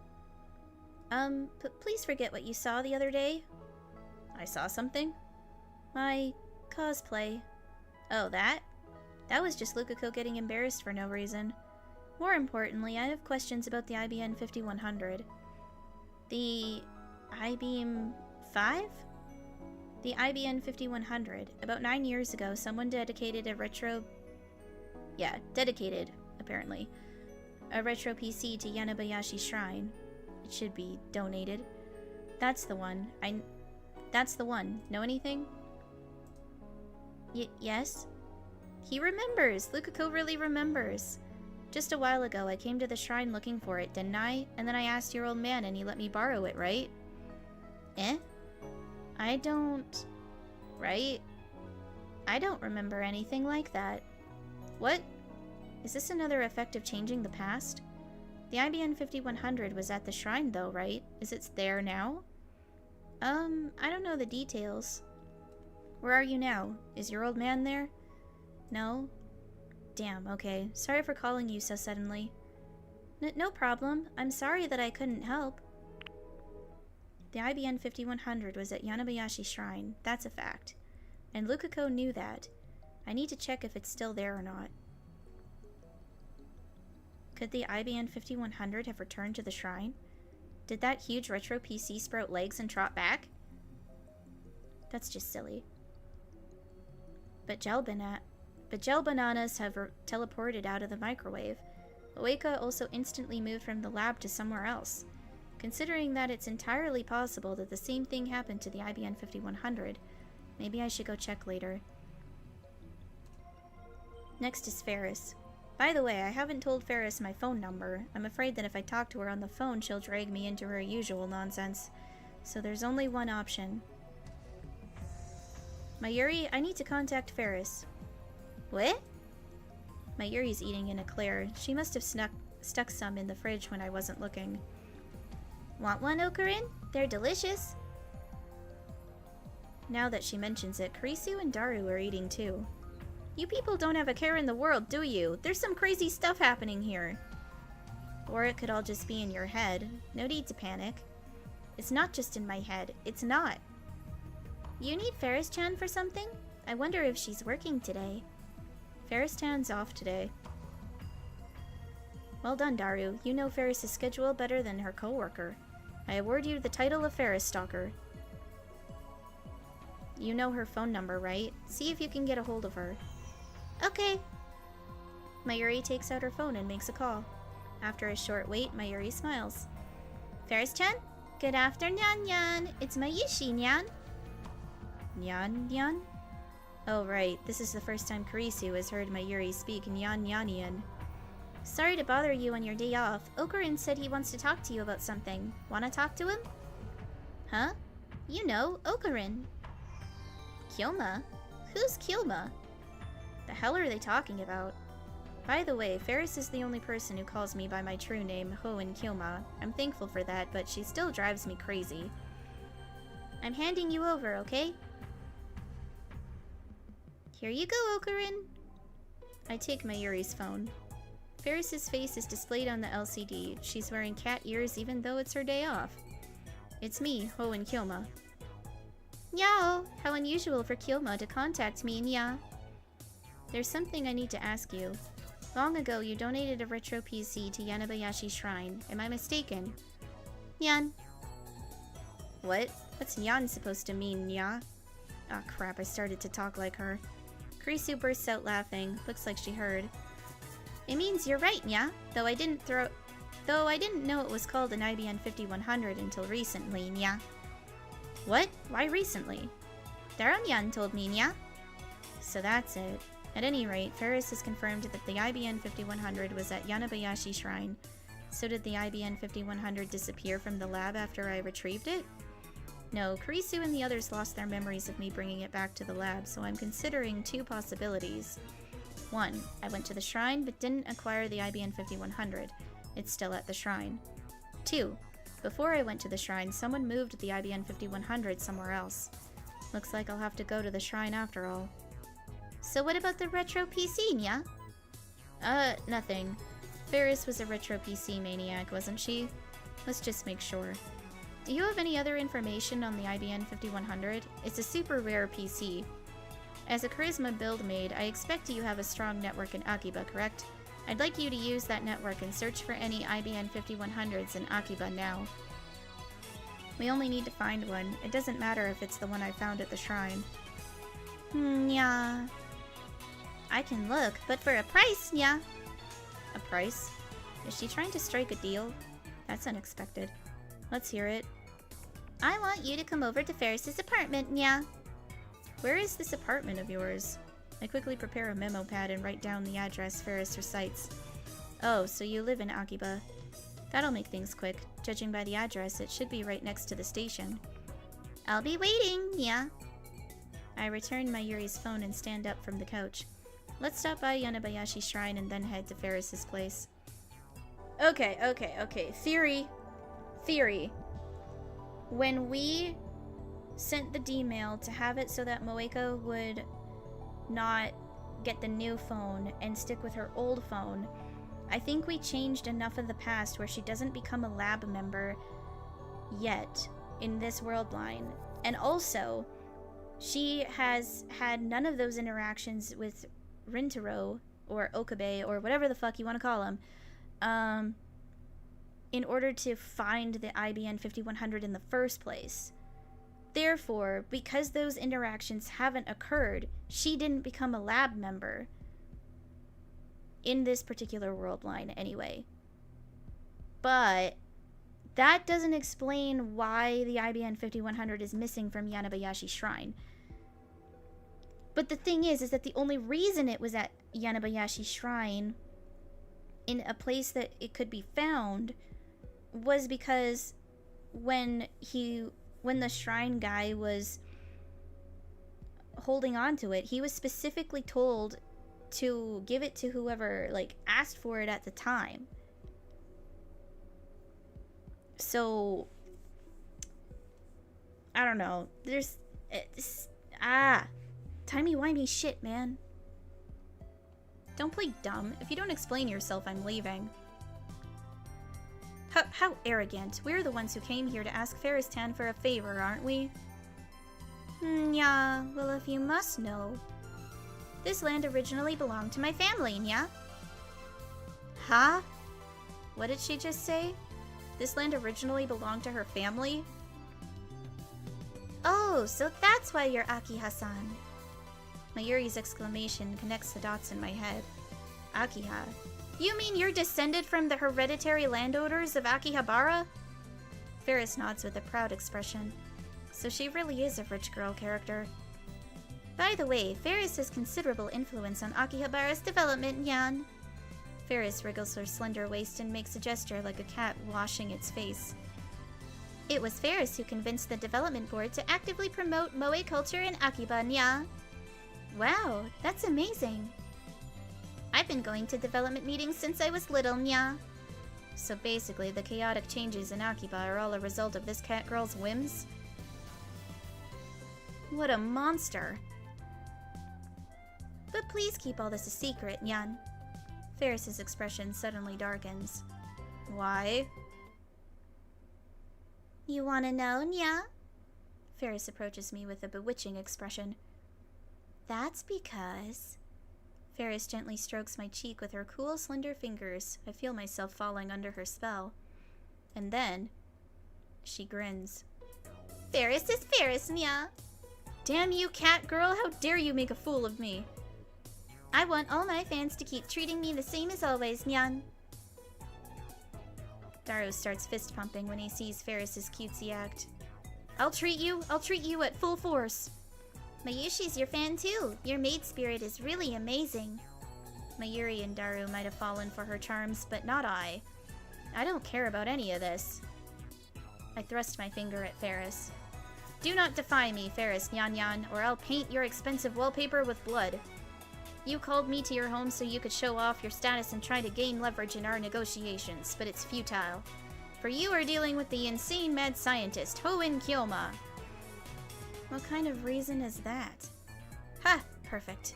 Please forget what you saw the other day. I saw something? My cosplay. Oh, that? That was just Lukako getting embarrassed for no reason. More importantly, I have questions about the IBN 5100. The I-Beam 5? The IBN 5100. About 9 years ago, someone dedicated a retro... Yeah, dedicated, apparently. A retro PC to Yanabayashi Shrine. It should be donated. That's the one. That's the one. Know anything? Yes? He remembers! Lukako really remembers. Just a while ago, I came to the shrine looking for it, didn't I? And then I asked your old man and he let me borrow it, right? Eh? I don't... Right? I don't remember anything like that. What? Is this another effect of changing the past? The IBN 5100 was at the shrine though, right? Is it there now? I don't know the details. Where are you now? Is your old man there? No? Damn, okay. Sorry for calling you so suddenly. No problem. I'm sorry that I couldn't help. The IBN 5100 was at Yanabayashi Shrine. That's a fact. And Lukako knew that. I need to check if it's still there or not. Could the IBN 5100 have returned to the shrine? Did that huge retro PC sprout legs and trot back? That's just silly. But gel bananas have teleported out of the microwave. Oeka also instantly moved from the lab to somewhere else. Considering that it's entirely possible that the same thing happened to the IBN 5100, maybe I should go check later. Next is Ferris. By the way, I haven't told Ferris my phone number. I'm afraid that if I talk to her on the phone, she'll drag me into her usual nonsense. So there's only one option. Mayuri, I need to contact Ferris. What? Mayuri's eating an eclair. She must have stuck some in the fridge when I wasn't looking. Want one, Okarin? They're delicious. Now that she mentions it, Kurisu and Daru are eating too. You people don't have a care in the world, do you? There's some crazy stuff happening here. Or it could all just be in your head. No need to panic. It's not just in my head. It's not. You need Ferris-chan for something? I wonder if she's working today. Ferris-chan's off today. Well done, Daru. You know Ferris' schedule better than her co-worker. I award you the title of Ferris Stalker. You know her phone number, right? See if you can get a hold of her. Okay. Mayuri takes out her phone and makes a call. After a short wait, Mayuri smiles. Ferris-chan? Good afternoon, Nyan. It's Mayushi, Nyan. Nyan? Oh, right. This is the first time Kurisu has heard Mayuri speak Nyanian. Sorry to bother you on your day off. Okarin said he wants to talk to you about something. Wanna talk to him? Huh? You know, Okarin. Kyoma? Who's Kyoma? The hell are they talking about? By the way, Ferris is the only person who calls me by my true name, Hoenn Kyoma. I'm thankful for that, but she still drives me crazy. I'm handing you over, okay? Here you go, Ocarin. I take Mayuri's phone. Ferris's face is displayed on the LCD. She's wearing cat ears even though it's her day off. It's me, Hoenn Kyouma. Yao! How unusual for Kyouma to contact me, nya. There's something I need to ask you. Long ago, you donated a retro PC to Yanabayashi Shrine. Am I mistaken? Nyan. What? What's nyan supposed to mean, nya? Ah, crap, I started to talk like her. Kurisu bursts out laughing. Looks like she heard. It means you're right, nya. Though I didn't know it was called an IBN 5100 until recently, nya. What? Why recently? Daranyan told me, nya. So that's it. At any rate, Ferris has confirmed that the IBN 5100 was at Yanabayashi Shrine. So did the IBN 5100 disappear from the lab after I retrieved it? No, Kurisu and the others lost their memories of me bringing it back to the lab, so I'm considering two possibilities. 1. I went to the shrine but didn't acquire the IBN 5100. It's still at the shrine. 2. Before I went to the shrine, someone moved the IBN 5100 somewhere else. Looks like I'll have to go to the shrine after all. So what about the retro PC, nya? Nothing. Ferris was a retro PC maniac, wasn't she? Let's just make sure. Do you have any other information on the IBN 5100? It's a super rare PC. As a Charisma build maid, I expect you have a strong network in Akiba, correct? I'd like you to use that network and search for any IBN 5100s in Akiba now. We only need to find one. It doesn't matter if it's the one I found at the shrine. Yeah. I can look, but for a price, nya. A price? Is she trying to strike a deal? That's unexpected. Let's hear it. I want you to come over to Ferris's apartment, nya. Where is this apartment of yours? I quickly prepare a memo pad and write down the address Ferris recites. Oh, so you live in Akiba. That'll make things quick. Judging by the address, it should be right next to the station. I'll be waiting, nya. I return Mayuri's phone and stand up from the couch. Let's stop by Yanabayashi Shrine and then head to Ferris's place. Okay. Theory. When we sent the D-mail to have it so that Moeka would not get the new phone and stick with her old phone, I think we changed enough of the past where she doesn't become a lab member yet in this world line. And also, she has had none of those interactions with Rintaro, or Okabe, or whatever the fuck you want to call him, in order to find the IBN 5100 in the first place. Therefore, because those interactions haven't occurred, she didn't become a lab member. In this particular world line, anyway. But that doesn't explain why the IBN 5100 is missing from Yanabayashi Shrine. But the thing is that the only reason it was at Yanabayashi Shrine, in a place that it could be found, was because when the shrine guy was holding on to it, he was specifically told to give it to whoever, like, asked for it at the time. So, I don't know. There's... timey-wimey shit, man. Don't play dumb. If you don't explain yourself, I'm leaving. How arrogant. We're the ones who came here to ask Ferris-tan for a favor, aren't we? Yeah, well, if you must know. This land originally belonged to my family, nya. Huh? What did she just say? This land originally belonged to her family? Oh, so that's why you're Akiha-san. Mayuri's exclamation connects the dots in my head. Akiha. You mean you're descended from the hereditary landowners of Akihabara? Ferris nods with a proud expression. So she really is a rich girl character. By the way, Ferris has considerable influence on Akihabara's development, nyan. Ferris wriggles her slender waist and makes a gesture like a cat washing its face. It was Ferris who convinced the development board to actively promote Moe culture in Akiba, nya. Wow, that's amazing. I've been going to development meetings since I was little, nya. So basically, the chaotic changes in Akiba are all a result of this cat girl's whims? What a monster. But please keep all this a secret, Nyan. Ferris's expression suddenly darkens. Why? You wanna know, Nya? Ferris approaches me with a bewitching expression. That's because... Ferris gently strokes my cheek with her cool, slender fingers. I feel myself falling under her spell. And then... she grins. Ferris is Ferris, Nya. Damn you, cat girl, how dare you make a fool of me? I want all my fans to keep treating me the same as always, Nyan. Daru starts fist pumping when he sees Ferris's cutesy act. I'll treat you at full force. Mayushi's your fan too. Your maid spirit is really amazing. Mayuri and Daru might have fallen for her charms, but not I. I don't care about any of this. I thrust my finger at Ferris. Do not defy me, Ferris Nyan Nyan, or I'll paint your expensive wallpaper with blood. You called me to your home so you could show off your status and try to gain leverage in our negotiations, but it's futile. For you are dealing with the insane mad scientist, Hoenn Kyoma. What kind of reason is that? Ha! Perfect.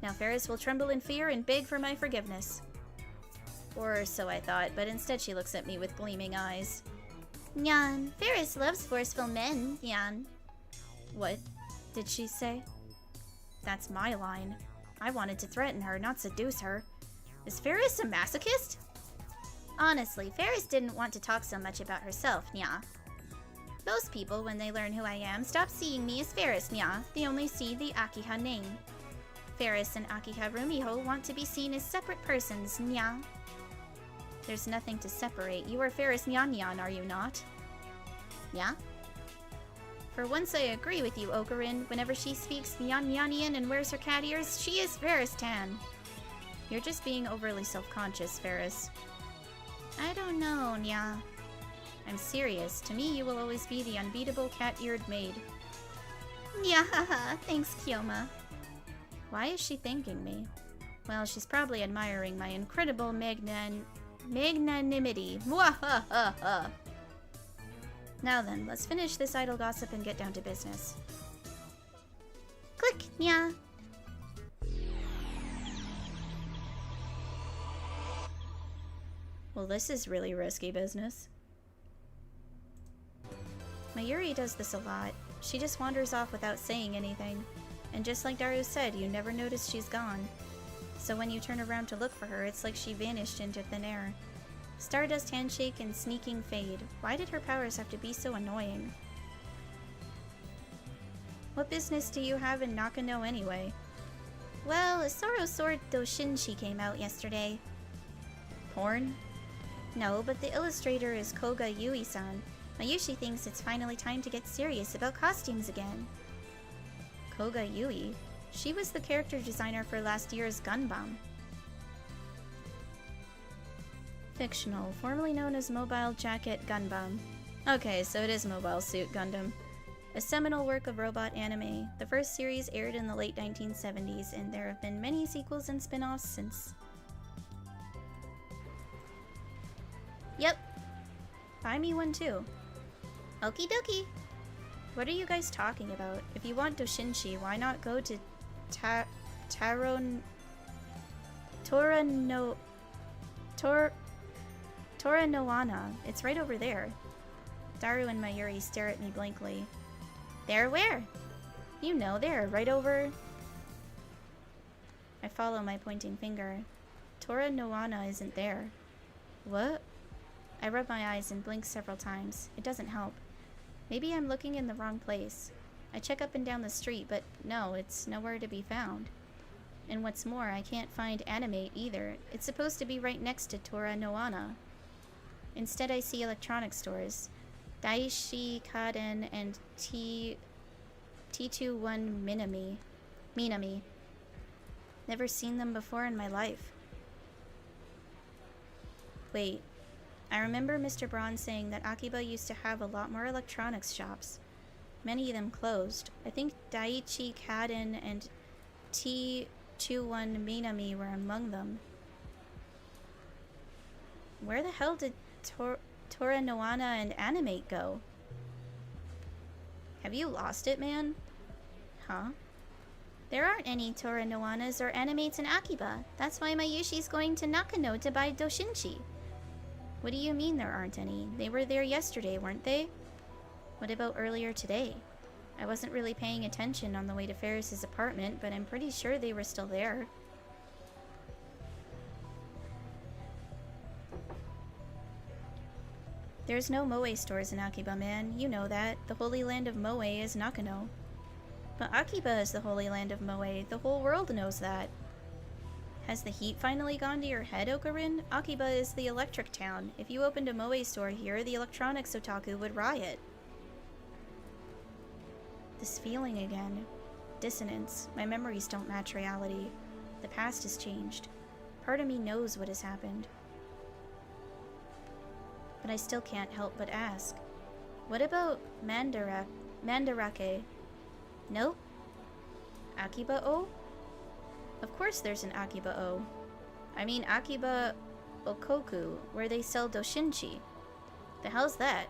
Now Ferris will tremble in fear and beg for my forgiveness. Or so I thought, but instead she looks at me with gleaming eyes. Nyan, Ferris loves forceful men, Nyan. What did she say? That's my line. I wanted to threaten her, not seduce her. Is Ferris a masochist? Honestly, Ferris didn't want to talk so much about herself, Nya. Most people, when they learn who I am, stop seeing me as Ferris, Nya. They only see the Akiha name. Ferris and Akiha Rumiho want to be seen as separate persons, Nya. There's nothing to separate. You are Ferris Nyan Nyan, are you not? Yeah? For once I agree with you, Okarin. Whenever she speaks Nyan Nyanian and wears her cat ears, she is Ferris Tan. You're just being overly self-conscious, Ferris. I don't know, Nya. I'm serious. To me, you will always be the unbeatable cat-eared maid. Nya, thanks, Kyoma. Why is she thanking me? Well, she's probably admiring my incredible magnanimity. Mwahaha! Now then, let's finish this idle gossip and get down to business. Click, Nya. Well, this is really risky business. Mayuri does this a lot. She just wanders off without saying anything. And just like Daru said, you never notice she's gone. So when you turn around to look for her, it's like she vanished into thin air. Stardust handshake and sneaking fade. Why did her powers have to be so annoying? What business do you have in Nakano anyway? Well, Asoro Sword Doshinshi came out yesterday. Porn? No, but the illustrator is Koga Yui-san. Mayushi thinks it's finally time to get serious about costumes again. Koga Yui? She was the character designer for last year's Gunbam. Fictional, formerly known as Mobile Jacket Gunbam. Okay, so it is Mobile Suit Gundam. A seminal work of robot anime. The first series aired in the late 1970s, and there have been many sequels and spin-offs since. Yep. Buy me one too. Okie dokie. What are you guys talking about? If you want Doshinshi, why not go to Toranoana. It's right over there. Daru and Mayuri stare at me blankly. There where? You know, there, right over... I follow my pointing finger. Toranoana isn't there. What? I rub my eyes and blink several times. It doesn't help. Maybe I'm looking in the wrong place. I check up and down the street, but no, it's nowhere to be found. And what's more, I can't find Animate either. It's supposed to be right next to Toranoana. Instead, I see electronic stores. Daishi Kaden and T21 Minami. Never seen them before in my life. Wait. I remember Mr. Braun saying that Akiba used to have a lot more electronics shops. Many of them closed. I think Daiichi Kaden and T21 Minami were among them. Where the hell did Toranoana and Animate go? Have you lost it, man? Huh? There aren't any Toranoanas or animates in Akiba. That's why Mayushi's going to Nakano to buy Doshinshi. What do you mean there aren't any? They were there yesterday, weren't they? What about earlier today? I wasn't really paying attention on the way to Ferris's apartment, but I'm pretty sure they were still there. There's no Moe stores in Akiba, man. You know that. The holy land of Moe is Nakano. But Akiba is the holy land of Moe. The whole world knows that. Has the heat finally gone to your head, Okarin? Akiba is the electric town. If you opened a Moe store here, the electronics otaku would riot. This feeling again. Dissonance. My memories don't match reality. The past has changed. Part of me knows what has happened. But I still can't help but ask. What about Mandarake? Nope. Akiba-o? Of course there's an Akiba-o. I mean Akiba Okoku, where they sell doshinshi. The hell's that?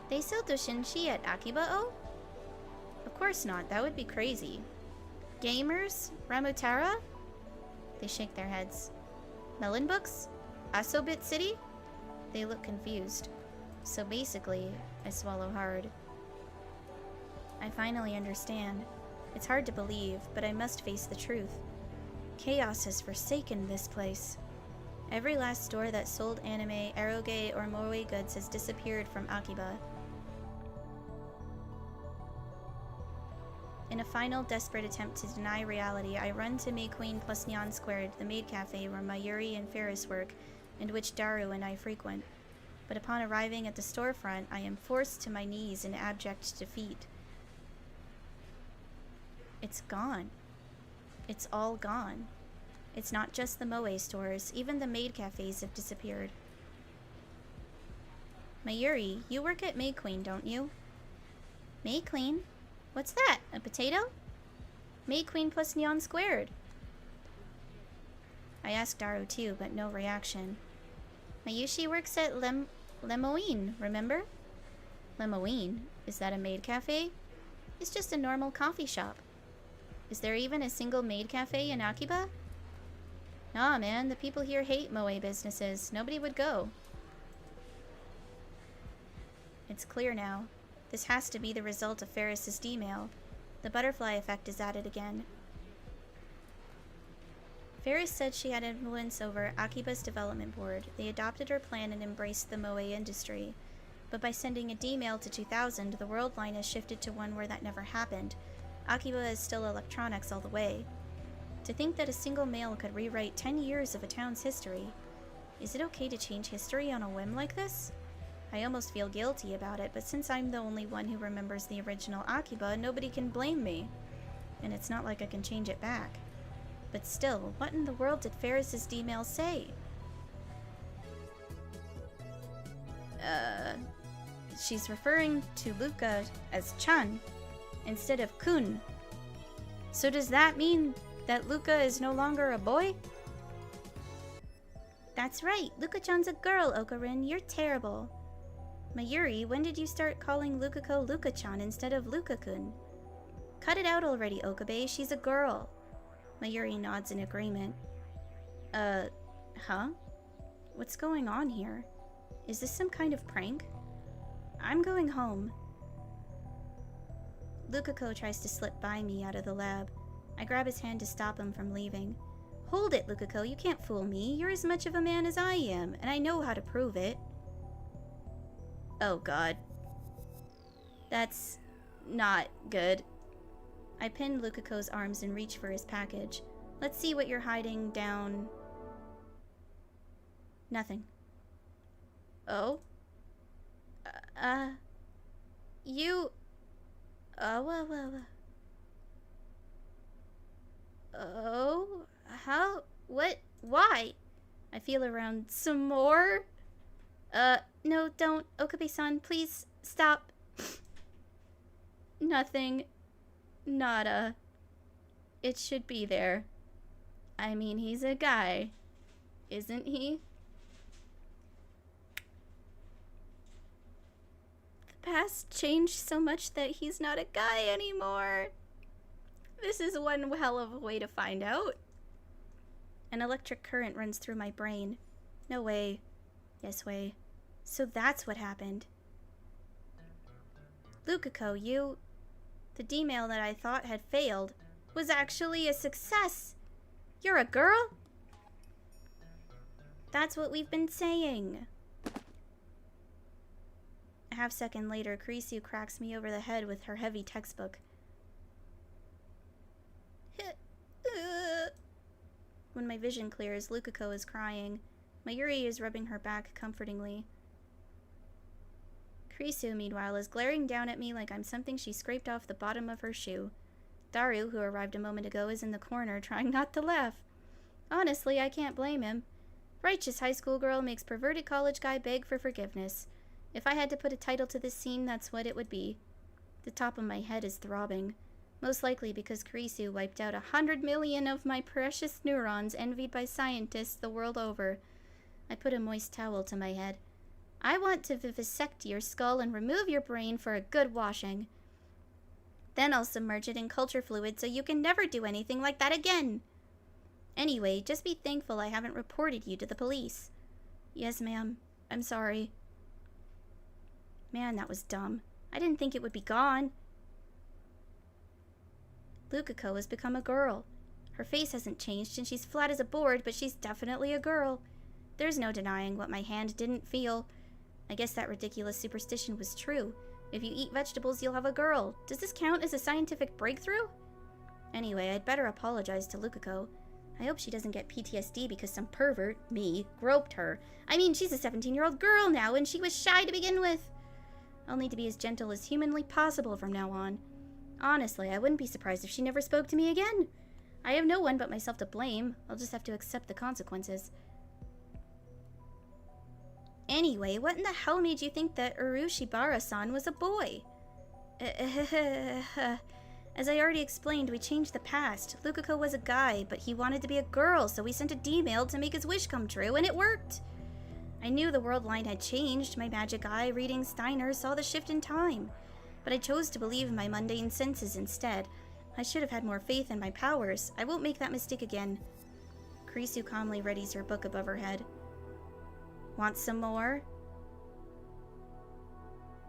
They sell doshinshi at Akiba-o? Of course not, that would be crazy. Gamers? Ramutara? They shake their heads. Melon Books? Asobit City? They look confused. So basically, I swallow hard. I finally understand. It's hard to believe, but I must face the truth. Chaos has forsaken this place. Every last store that sold anime, eroge, or moe goods has disappeared from Akiba. In a final, desperate attempt to deny reality, I run to May Queen plus Neon Squared, the maid cafe where Mayuri and Ferris work, and which Daru and I frequent. But upon arriving at the storefront, I am forced to my knees in abject defeat. It's gone. It's all gone. It's not just the moe stores, even the maid cafes have disappeared. Mayuri, you work at May Queen, don't you? May Queen? What's that? A potato? May Queen plus Neon Squared. I asked Daru too, but no reaction. Mayushi works at Lemoine, remember? Lemoine? Is that a maid cafe? It's just a normal coffee shop. Is there even a single maid cafe in Akiba? Nah, man, the people here hate moe businesses. Nobody would go. It's clear now. This has to be the result of Ferris's D-mail. The butterfly effect is at it again. Ferris said she had influence over Akiba's development board. They adopted her plan and embraced the moe industry. But by sending a D-mail to 2000, the world line has shifted to one where that never happened. Akiba is still electronics all the way. To think that a single mail could rewrite 10 years of a town's history. Is it okay to change history on a whim like this? I almost feel guilty about it, but since I'm the only one who remembers the original Akiba, nobody can blame me. And it's not like I can change it back. But still, what in the world did Ferris's D-mail say? She's referring to Luca as Chan instead of Kun. So does that mean that Luca is no longer a boy? That's right, Luca-chan's a girl, Okarin. You're terrible. Mayuri, when did you start calling Lukako Luca-chan instead of Luka-kun? Cut it out already, Okabe. She's a girl. Mayuri nods in agreement. Huh? What's going on here? Is this some kind of prank? I'm going home. Lukako tries to slip by me out of the lab. I grab his hand to stop him from leaving. Hold it, Lukako. You can't fool me. You're as much of a man as I am, and I know how to prove it. Oh god. That's not good. I pin Lukako's arms and reach for his package. Let's see what you're hiding down... Nothing. Oh? You... Oh? How? What? Why? I feel around some more? No, don't. Okabe-san, please, stop. Nothing. Nada. It should be there. I mean, he's a guy. Isn't he? The past changed so much that he's not a guy anymore. This is one hell of a way to find out. An electric current runs through my brain. No way. Yes way. So that's what happened. Lukako, you... The D-mail that I thought had failed was actually a success. You're a girl? That's what we've been saying. A half-second later, Kurisu cracks me over the head with her heavy textbook. When my vision clears, Lukako is crying. Mayuri is rubbing her back comfortingly. Kurisu, meanwhile, is glaring down at me like I'm something she scraped off the bottom of her shoe. Daru, who arrived a moment ago, is in the corner, trying not to laugh. Honestly, I can't blame him. Righteous high school girl makes perverted college guy beg for forgiveness. If I had to put a title to this scene, that's what it would be. The top of my head is throbbing. Most likely because Kurisu wiped out 100 million of my precious neurons envied by scientists the world over. I put a moist towel to my head. I want to vivisect your skull and remove your brain for a good washing. Then I'll submerge it in culture fluid so you can never do anything like that again. Anyway, just be thankful I haven't reported you to the police. Yes, ma'am. I'm sorry. Man, that was dumb. I didn't think it would be gone. Lukako has become a girl. Her face hasn't changed and she's flat as a board, but she's definitely a girl. There's no denying what my hand didn't feel. I guess that ridiculous superstition was true. If you eat vegetables, you'll have a girl. Does this count as a scientific breakthrough? Anyway, I'd better apologize to Lukako. I hope she doesn't get PTSD because some pervert, me, groped her. I mean, she's a 17-year-old girl now and she was shy to begin with. I'll need to be as gentle as humanly possible from now on. Honestly, I wouldn't be surprised if she never spoke to me again. I have no one but myself to blame. I'll just have to accept the consequences. Anyway, what in the hell made you think that Urushibara-san was a boy? As I already explained, we changed the past. Lukako was a guy, but he wanted to be a girl, so we sent a D-mail to make his wish come true, and it worked. I knew the world line had changed. My magic eye, reading Steiner, saw the shift in time. But I chose to believe my mundane senses instead. I should have had more faith in my powers. I won't make that mistake again. Kurisu calmly readies her book above her head. Want some more?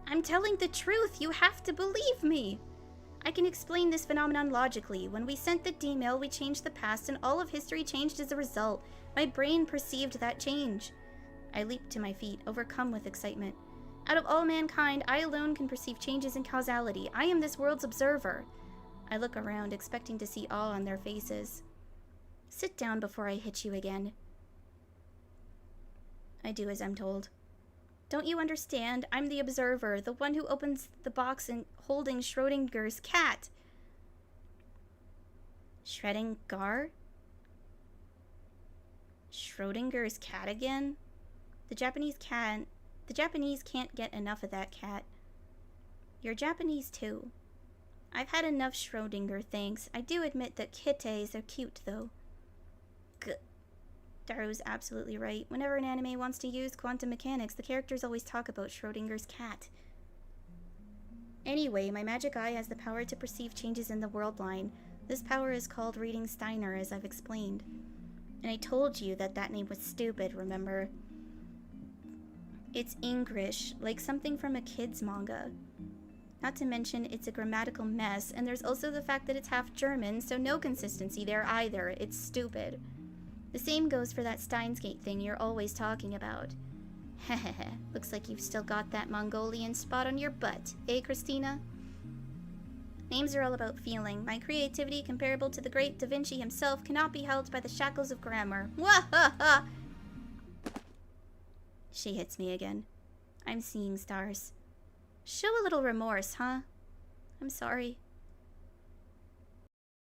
I'm telling the truth. You have to believe me. I can explain this phenomenon logically. When we sent the D-mail, we changed the past and all of history changed as a result. My brain perceived that change. I leaped to my feet, overcome with excitement. Out of all mankind, I alone can perceive changes in causality. I am this world's observer. I look around, expecting to see awe on their faces. Sit down before I hit you again. I do as I'm told. Don't you understand? I'm the observer, the one who opens the box and holding Schrodinger's cat. Schrödinger? Schrodinger's cat again? The Japanese can't get enough of that cat. You're Japanese too. I've had enough Schrodinger, thanks. I do admit that kittes are cute, though. Daru's absolutely right. Whenever an anime wants to use quantum mechanics, the characters always talk about Schrodinger's cat. Anyway, my magic eye has the power to perceive changes in the world line. This power is called reading Steiner, as I've explained. And I told you that that name was stupid, remember? It's English, like something from a kid's manga. Not to mention, it's a grammatical mess, and there's also the fact that it's half German, so no consistency there either. It's stupid. The same goes for that Steins Gate thing you're always talking about. Hehehe, looks like you've still got that Mongolian spot on your butt, eh, Christina? Names are all about feeling. My creativity, comparable to the great Da Vinci himself, cannot be held by the shackles of grammar. Wahaha! She hits me again. I'm seeing stars. Show a little remorse, huh? I'm sorry.